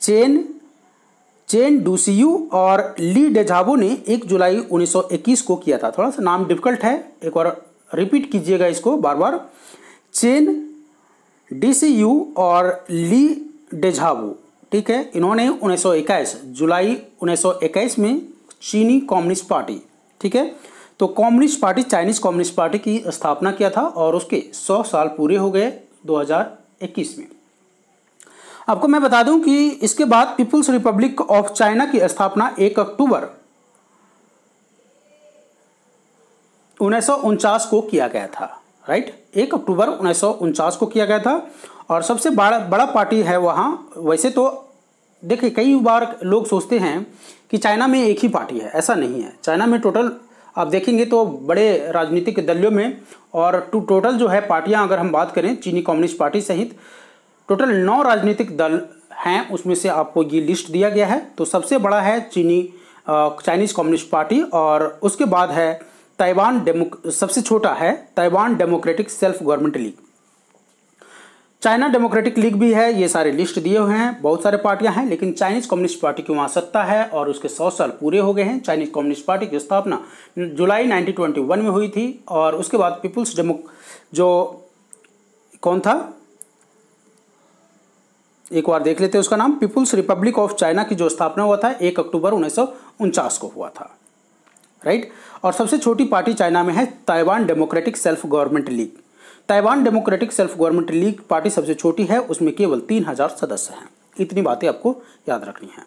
चेन डूसियू और ली डेझावो ने 1 जुलाई 1921 को किया था। थोड़ा सा नाम डिफिकल्ट है, एक बार रिपीट कीजिएगा इसको बार बार। चेन डीसीयू और ली डेझावो, ठीक है, इन्होंने 1921 जुलाई 1921 में चीनी कम्युनिस्ट पार्टी, ठीक है, तो communist party, Chinese communist party की स्थापना किया था और उसके 100 साल पूरे हो गए 2021 में। आपको मैं बता दूं कि इसके बाद पीपुल्स रिपब्लिक ऑफ चाइना की स्थापना 1 अक्टूबर 1949 को किया गया था, राइट, 1 अक्टूबर 1949 को किया गया था। और सबसे बड़ा पार्टी है वहाँ। वैसे तो देखिए, कई बार लोग सोचते हैं कि चाइना में एक ही पार्टी है, ऐसा नहीं है। चाइना में टोटल आप देखेंगे तो बड़े राजनीतिक दलों में और टोटल जो है पार्टियां, अगर हम बात करें चीनी कम्युनिस्ट पार्टी सहित टोटल 9 राजनीतिक दल हैं, उसमें से आपको ये लिस्ट दिया गया है। तो सबसे बड़ा है चाइनीज कम्युनिस्ट पार्टी और उसके बाद है सबसे छोटा है Taiwan democratic self government league, China democratic league भी है। ये सारे लिस्ट दिए हुए हैं, बहुत सारे पार्टियां हैं, लेकिन चाइनीज कम्युनिस्ट पार्टी की वहाँ सत्ता है और उसके 100 साल पूरे हो गए हैं। चाइनीज कम्युनिस्ट पार्टी की स्थापना जुलाई 1921 में हुई थी और उसके बाद पीपुल्स जो कौन था, एक बार देख लेते हैं उसका नाम, पीपुल्स रिपब्लिक ऑफ चाइना की जो स्थापना हुआ था 1 अक्टूबर 1949 को हुआ था, राइट। और सबसे छोटी पार्टी चाइना में है Taiwan democratic self government league. Taiwan democratic self government league party सबसे छोटी है, उसमें केवल 3000 सदस्य हैं। इतनी बातें आपको याद रखनी है।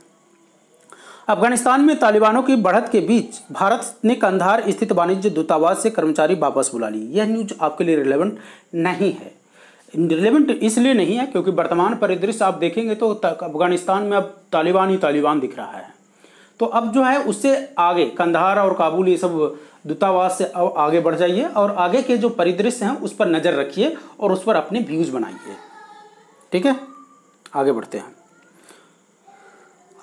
अफगानिस्तान में तालिबानों की बढ़त के बीच भारत ने कंधार स्थित वाणिज्य दूतावास से कर्मचारी वापस बुला ली। यह न्यूज आपके लिए रिलेवेंट नहीं है। रिलेवेंट इसलिए नहीं है क्योंकि वर्तमान परिदृश्य आप देखेंगे तो अफगानिस्तान में अब तालिबान ही तालिबान दिख रहा है। तो अब जो है उससे आगे कंधार और काबुल ये सब दूतावास से आगे बढ़ जाइए और आगे के जो परिदृश्य हैं उस पर नज़र रखिए और उस पर अपने व्यूज बनाइए, ठीक है। आगे बढ़ते हैं।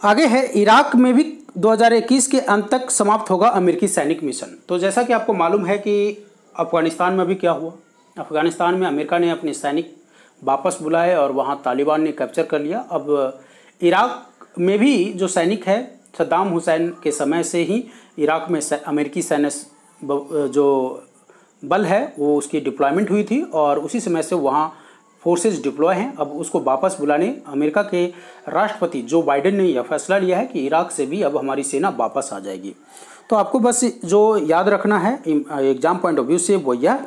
आगे है, इराक में भी 2021 के अंत तक समाप्त होगा अमेरिकी सैनिक मिशन। तो जैसा कि आपको मालूम है कि अफगानिस्तान में भी क्या हुआ, अफगानिस्तान में अमेरिका ने अपने सैनिक वापस बुलाए और वहाँ तालिबान ने कैप्चर कर लिया। अब इराक में भी जो सैनिक है, सद्दाम हुसैन के समय से ही इराक में अमेरिकी सैन्य जो बल है वो उसकी डिप्लॉयमेंट हुई थी और उसी समय से वहाँ फोर्सेस डिप्लॉय हैं। अब उसको वापस बुलाने अमेरिका के राष्ट्रपति जो बाइडेन ने यह फैसला लिया है कि इराक से भी अब हमारी सेना वापस आ जाएगी। तो आपको बस जो याद रखना है एग्जाम पॉइंट ऑफ व्यू से वो यह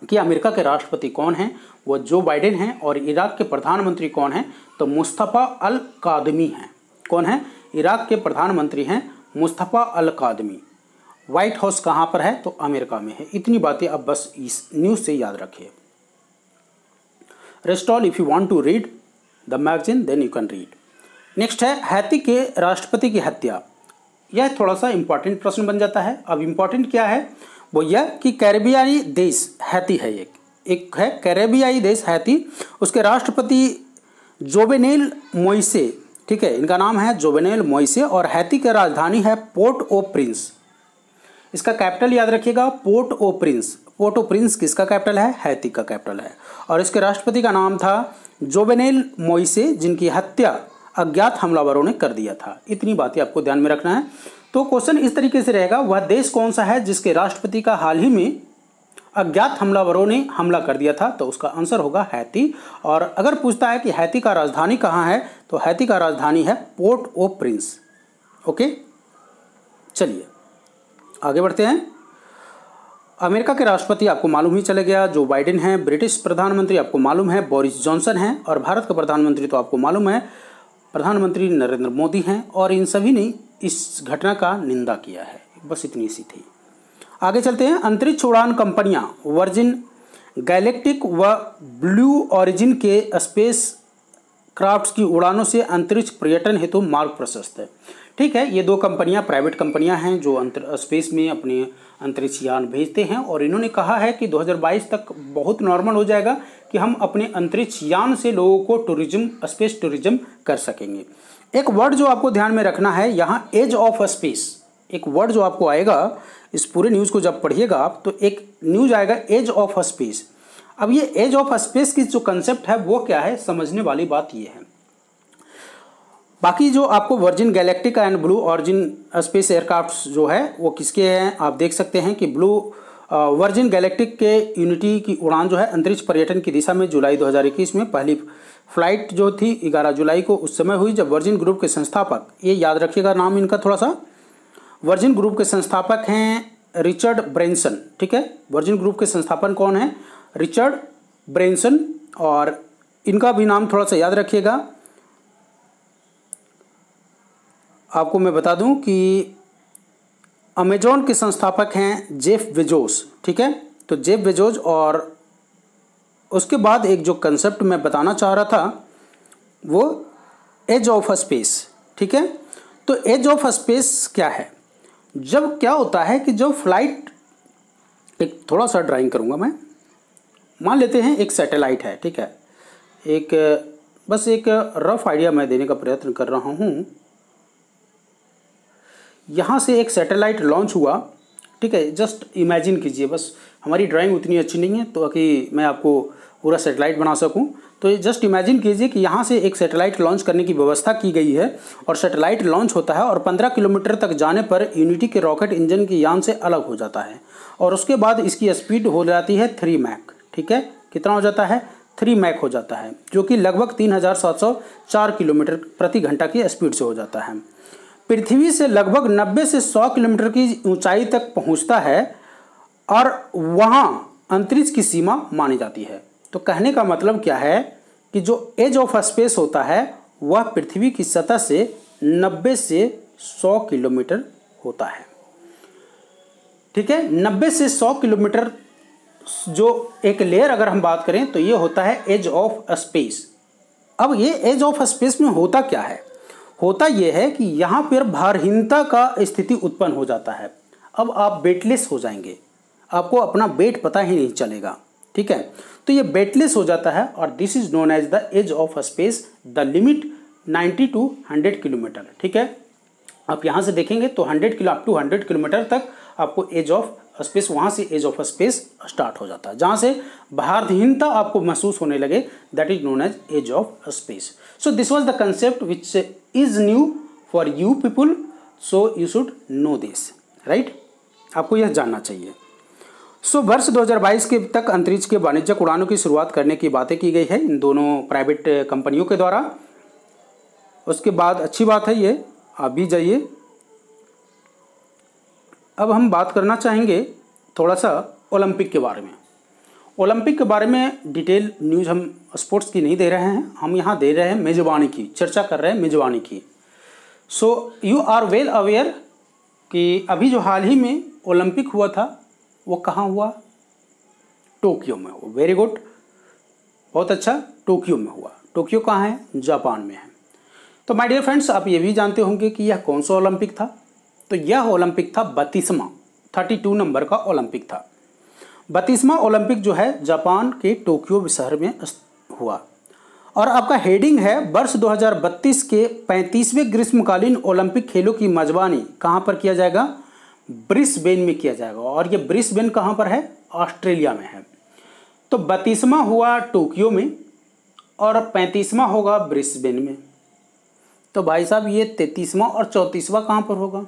कि अमेरिका के राष्ट्रपति कौन हैं, वो जो बाइडेन हैं, और इराक के प्रधानमंत्री कौन हैं, तो मुस्तफ़ा अल कादमी हैं। कौन है? इराक के प्रधानमंत्री हैं मुस्तफ़ा अल कादमी। व्हाइट हाउस कहाँ पर है? तो अमेरिका में है। इतनी बातें अब बस इस न्यूज़ से याद रखिए। Rest all if you want to read the magazine then you can read. Next है हैती के राष्ट्रपति की हत्या। यह थोड़ा सा इंपॉर्टेंट प्रश्न बन जाता है। अब इंपॉर्टेंट क्या है वो यह कि कैरेबियाई देश हैती है, एक है कैरेबियाई देश हैती, उसके राष्ट्रपति जोवेनेल मोइसे, ठीक है, इनका नाम है जोवेनेल मोइसे, और हैती की राजधानी है पोर्ट ओ प्रिंस। इसका कैपिटल याद रखिएगा पोर्ट ओ प्रिंस। पोर्ट ओ प्रिंस किसका कैपिटल है? हैती का कैपिटल है। और इसके राष्ट्रपति का नाम था जोवेनेल मोइसे, जिनकी हत्या अज्ञात हमलावरों ने कर दिया था। इतनी बातें आपको ध्यान में रखना है। तो क्वेश्चन इस तरीके से रहेगा, वह देश कौन सा है जिसके राष्ट्रपति का हाल ही में अज्ञात हमलावरों ने हमला कर दिया था? तो उसका आंसर होगा हैती। और अगर पूछता है कि हैती का राजधानी कहाँ है, तो हैती का राजधानी है पोर्ट ओ प्रिंस। ओके, चलिए आगे बढ़ते हैं। अमेरिका के राष्ट्रपति आपको मालूम ही चले गया जो बाइडेन हैं, ब्रिटिश प्रधानमंत्री आपको मालूम है बोरिस जॉनसन हैं, और भारत का प्रधानमंत्री तो आपको मालूम है प्रधानमंत्री नरेंद्र मोदी हैं। और इन सभी ने इस घटना का निंदा किया है। बस इतनी सी थी। आगे चलते हैं। अंतरिक्ष उड़ान कंपनियां वर्जिन गैलेक्टिक व ब्लू ओरिजिन के स्पेस क्राफ्ट्स की उड़ानों से अंतरिक्ष पर्यटन हेतु मार्ग प्रशस्त है। ठीक है, ये दो कंपनियां प्राइवेट कंपनियां हैं जो स्पेस में अपने अंतरिक्ष यान भेजते हैं और इन्होंने कहा है कि 2022 तक बहुत नॉर्मल हो जाएगा कि हम अपने अंतरिक्ष यान से लोगों को टूरिज्म, स्पेस टूरिज्म कर सकेंगे। एक वर्ड जो आपको ध्यान में रखना है यहाँ, एज ऑफ स्पेस, एक वर्ड जो आपको आएगा इस पूरे न्यूज़ को जब पढ़िएगा आप, तो एक न्यूज़ आएगा एज ऑफ स्पेस। अब ये एज ऑफ स्पेस की जो कंसेप्ट है वो क्या है, समझने वाली बात ये है। बाकी जो आपको virgin galactic and blue origin space aircraft जो है वो किसके हैं, आप देख सकते हैं कि वर्जिन गैलेक्टिक के यूनिटी की उड़ान जो है अंतरिक्ष पर्यटन की दिशा में जुलाई 2021 में पहली फ्लाइट जो थी 11 जुलाई को उस समय हुई जब वर्जिन ग्रुप के संस्थापक, ये याद रखिएगा नाम इनका थोड़ा सा, वर्जिन ग्रुप के संस्थापक हैं रिचर्ड ब्रेंसन। ठीक है, वर्जिन ग्रुप के संस्थापक कौन है, रिचर्ड ब्रेंसन, और इनका भी नाम थोड़ा सा याद रखिएगा। आपको मैं बता दूं कि अमेजॉन के संस्थापक हैं जेफ बेजोस। ठीक है, तो जेफ बेजोस, और उसके बाद एक जो कंसेप्ट मैं बताना चाह रहा था वो एज ऑफ स्पेस। ठीक है, तो एज ऑफ स्पेस क्या है, जब क्या होता है कि जब फ्लाइट, एक थोड़ा सा ड्राइंग करूंगा मैं, मान लेते हैं एक सैटेलाइट है। ठीक है, एक बस एक रफ आइडिया मैं देने का प्रयत्न कर रहा हूँ। यहाँ से एक सैटेलाइट लॉन्च हुआ। ठीक है, जस्ट इमेजिन कीजिए, बस हमारी ड्राइंग उतनी अच्छी नहीं है तो कि मैं आपको पूरा सैटेलाइट बना सकूं, तो जस्ट इमेजिन कीजिए कि यहाँ से एक सैटेलाइट लॉन्च करने की व्यवस्था की गई है और सैटेलाइट लॉन्च होता है और 15 किलोमीटर तक जाने पर यूनिटी के रॉकेट इंजन की यान से अलग हो जाता है और उसके बाद इसकी स्पीड हो जाती है 3 मैक। ठीक है, कितना हो जाता है, 3 मैक हो जाता है, जो कि लगभग 3704 किलोमीटर प्रति घंटा की स्पीड से हो जाता है। पृथ्वी से लगभग 90 से 100 किलोमीटर की ऊंचाई तक पहुंचता है और वहां अंतरिक्ष की सीमा मानी जाती है। तो कहने का मतलब क्या है कि जो एज ऑफ स्पेस होता है वह पृथ्वी की सतह से 90 से 100 किलोमीटर होता है। ठीक है, 90 से 100 किलोमीटर जो एक लेयर अगर हम बात करें तो ये होता है एज ऑफ स्पेस। अब ये एज ऑफ स्पेस में होता क्या है, होता यह है कि यहाँ पर भारहीनता का स्थिति उत्पन्न हो जाता है। अब आप वेटलेस हो जाएंगे, आपको अपना वेट पता ही नहीं चलेगा। ठीक है, तो ये वेटलेस हो जाता है और this is known as the age of space, the limit 90 to 100 kilometre. ठीक है, आप यहाँ से देखेंगे तो 100 किलो अप टू 100 किलोमीटर तक आपको एज ऑफ स्पेस, वहाँ से एज ऑफ स्पेस स्टार्ट हो जाता है, जहाँ से भारहीनता आपको महसूस होने लगे, that is known as of space. So this was the concept which is new for you people, so you should know this, right, आपको यह जानना चाहिए। सो वर्ष 2022 के तक अंतरिक्ष के वाणिज्यिक उड़ानों की शुरुआत करने की बातें की गई है इन दोनों प्राइवेट कंपनियों के द्वारा। उसके बाद अच्छी बात है ये, आप भी जाइए। अब हम बात करना चाहेंगे थोड़ा सा ओलंपिक के बारे में। ओलंपिक के बारे में डिटेल न्यूज़ हम स्पोर्ट्स की नहीं दे रहे हैं, हम यहाँ दे रहे हैं मेज़बानी की, चर्चा कर रहे हैं मेज़बानी की। So you are well aware कि अभी जो हाल ही में ओलंपिक हुआ था वो कहाँ हुआ, टोक्यो में हुआ। वेरी गुड, बहुत अच्छा, टोक्यो में हुआ। टोक्यो कहाँ है, जापान में है। तो माय डियर फ्रेंड्स, आप ये भी जानते होंगे कि यह कौन सा ओलंपिक था, तो यह ओलंपिक था 32वां, 32 नंबर का ओलंपिक था। 32वां ओलंपिक जो है जापान के टोक्यो शहर में हुआ और आपका हेडिंग है वर्ष 2032 के 35वें ग्रीष्मकालीन ओलंपिक खेलों की मेजबानी कहाँ पर किया जाएगा, ब्रिस्बेन में किया जाएगा। और ये ब्रिस्बेन कहाँ पर है, ऑस्ट्रेलिया में है। तो 32वां हुआ टोक्यो में और 35वां होगा ब्रिस्बेन में। तो भाई साहब ये 33वां और 34वां कहाँ पर होगा,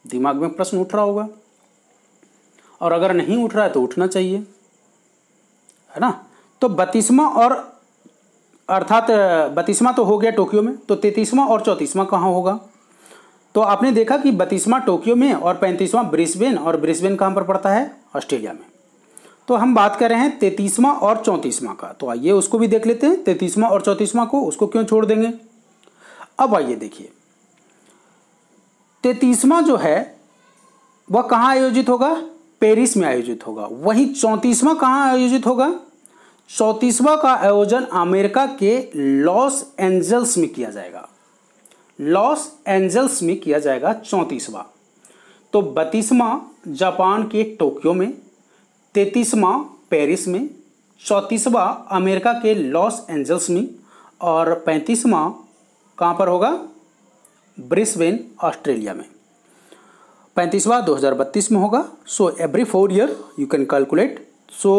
दिमाग में प्रश्न उठ रहा होगा, और अगर नहीं उठ रहा है तो उठना चाहिए, है ना। तो 32वां और अर्थात 32वां तो हो गया टोक्यो में, तो 33वां और 34वां कहाँ होगा। तो आपने देखा कि 32वां टोक्यो में और 35वां ब्रिस्बेन, और ब्रिस्बेन कहाँ पर पड़ता है, ऑस्ट्रेलिया में। तो हम बात कर रहे हैं 33वां और 34वां का, तो आइए उसको भी देख लेते हैं। 33वां और 34वां को, उसको क्यों छोड़ देंगे। अब आइए देखिए, 33वां जो है वह कहाँ आयोजित होगा, पेरिस में आयोजित होगा। वहीं 34वां कहाँ आयोजित होगा? 34वां का आयोजन अमेरिका के लॉस एंजल्स में किया जाएगा। लॉस एंजल्स में किया जाएगा 34वां। तो 32वां जापान के टोक्यो में, 33वां पेरिस में, 34वां अमेरिका के लॉस एंजल्स में और 35वां कहाँ पर होगा? ब्रिस्बेन ऑस्ट्रेलिया में। 35वां 2032 में होगा। So every 4 year you can calculate. So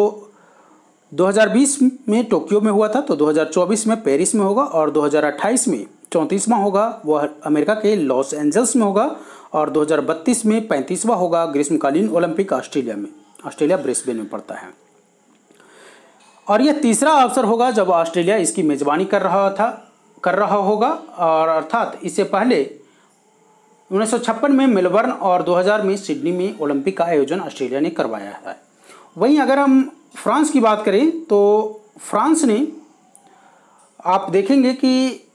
2020 में टोक्यो में हुआ था, तो 2024 में पेरिस में होगा और 2028 में 34वां होगा वह अमेरिका के लॉस एंजल्स में होगा और 2032 में 35वां होगा ग्रीष्मकालीन ओलंपिक ऑस्ट्रेलिया में। ऑस्ट्रेलिया ब्रिस्बेन में पड़ता है। और यह तीसरा अवसर होगा जब ऑस्ट्रेलिया इसकी मेजबानी कर रहा होगा। और अर्थात इससे पहले 1956 में मेलबर्न और 2000 में सिडनी में ओलंपिक का आयोजन ऑस्ट्रेलिया ने करवाया है। वहीं अगर हम फ्रांस की बात करें तो फ्रांस ने, आप देखेंगे कि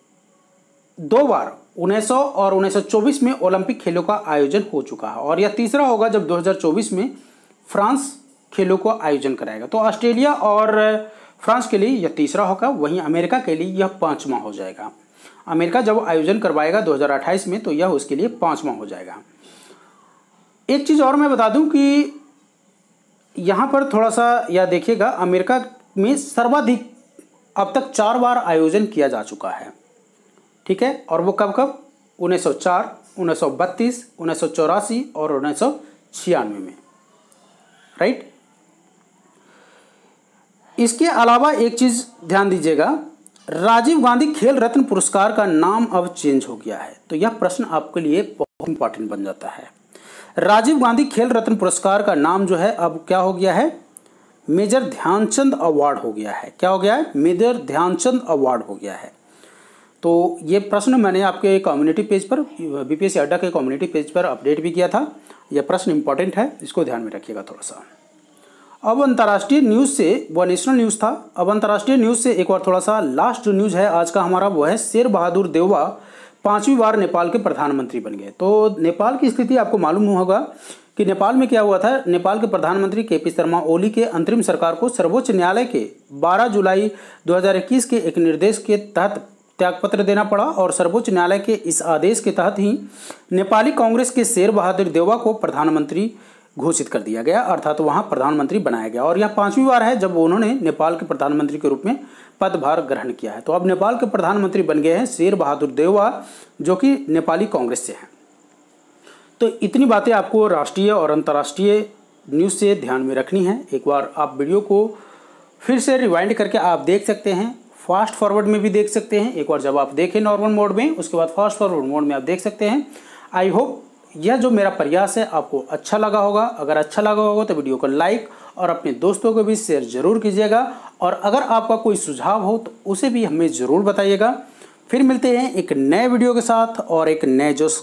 2 बार 1900 और 1924 में ओलंपिक खेलों का आयोजन हो चुका है और यह तीसरा होगा जब 2024 में फ्रांस खेलों को आयोजन कराएगा। तो ऑस्ट्रेलिया और फ्रांस के लिए यह तीसरा होगा, वहीं अमेरिका के लिए यह 5वां हो जाएगा। अमेरिका जब आयोजन करवाएगा 2028 में तो यह उसके लिए 5वां हो जाएगा। एक चीज़ और मैं बता दूं कि यहाँ पर थोड़ा सा यह देखिएगा, अमेरिका में सर्वाधिक अब तक 4 बार आयोजन किया जा चुका है। ठीक है, और वो कब कब? 1904, 1932, 1984 और 1996 में। राइट। इसके अलावा एक चीज़ ध्यान दीजिएगा, राजीव गांधी खेल रत्न पुरस्कार का नाम अब चेंज हो गया है। तो यह प्रश्न आपके लिए बहुत इंपॉर्टेंट बन जाता है। राजीव गांधी खेल रत्न पुरस्कार का नाम जो है अब क्या हो गया है? मेजर ध्यानचंद अवार्ड हो गया है। क्या हो गया है? मेजर ध्यानचंद अवार्ड हो गया है। तो ये प्रश्न मैंने आपके कम्युनिटी पेज पर, बीपीएससी अड्डा के कम्युनिटी पेज पर अपडेट भी किया था। यह प्रश्न इंपॉर्टेंट है, इसको ध्यान में रखिएगा थोड़ा सा। अब अंतर्राष्ट्रीय न्यूज़ से, वह नेशनल न्यूज़ था, अब अंतर्राष्ट्रीय न्यूज़ से एक बार थोड़ा सा लास्ट जो न्यूज़ है आज का हमारा वो है शेर बहादुर देउवा 5वीं बार नेपाल के प्रधानमंत्री बन गए। तो नेपाल की स्थिति आपको मालूम होगा कि नेपाल में क्या हुआ था। नेपाल के प्रधानमंत्री केपी शर्मा ओली के अंतरिम सरकार को सर्वोच्च न्यायालय के 12 जुलाई 2021 के एक निर्देश के तहत त्यागपत्र देना पड़ा और सर्वोच्च न्यायालय के इस आदेश के तहत ही नेपाली कांग्रेस के शेर बहादुर देउवा को प्रधानमंत्री घोषित कर दिया गया, अर्थात वहां प्रधानमंत्री बनाया गया। और यह 5वीं बार है जब उन्होंने नेपाल के प्रधानमंत्री के रूप में पदभार ग्रहण किया है। तो अब नेपाल के प्रधानमंत्री बन गए हैं शेर बहादुर देउवा, जो कि नेपाली कांग्रेस से हैं। तो इतनी बातें आपको राष्ट्रीय और अंतर्राष्ट्रीय न्यूज़ से ध्यान में रखनी है। एक बार आप वीडियो को फिर से रिवाइंड करके आप देख सकते हैं, फास्ट फॉरवर्ड में भी देख सकते हैं। एक बार जब आप देखें नॉर्मल मोड में, उसके बाद फास्ट फॉरवर्ड मोड में आप देख सकते हैं। आई होप यह जो मेरा प्रयास है आपको अच्छा लगा होगा। अगर अच्छा लगा होगा तो वीडियो को लाइक और अपने दोस्तों को भी शेयर जरूर कीजिएगा। और अगर आपका कोई सुझाव हो तो उसे भी हमें ज़रूर बताइएगा। फिर मिलते हैं एक नए वीडियो के साथ और एक नए जोश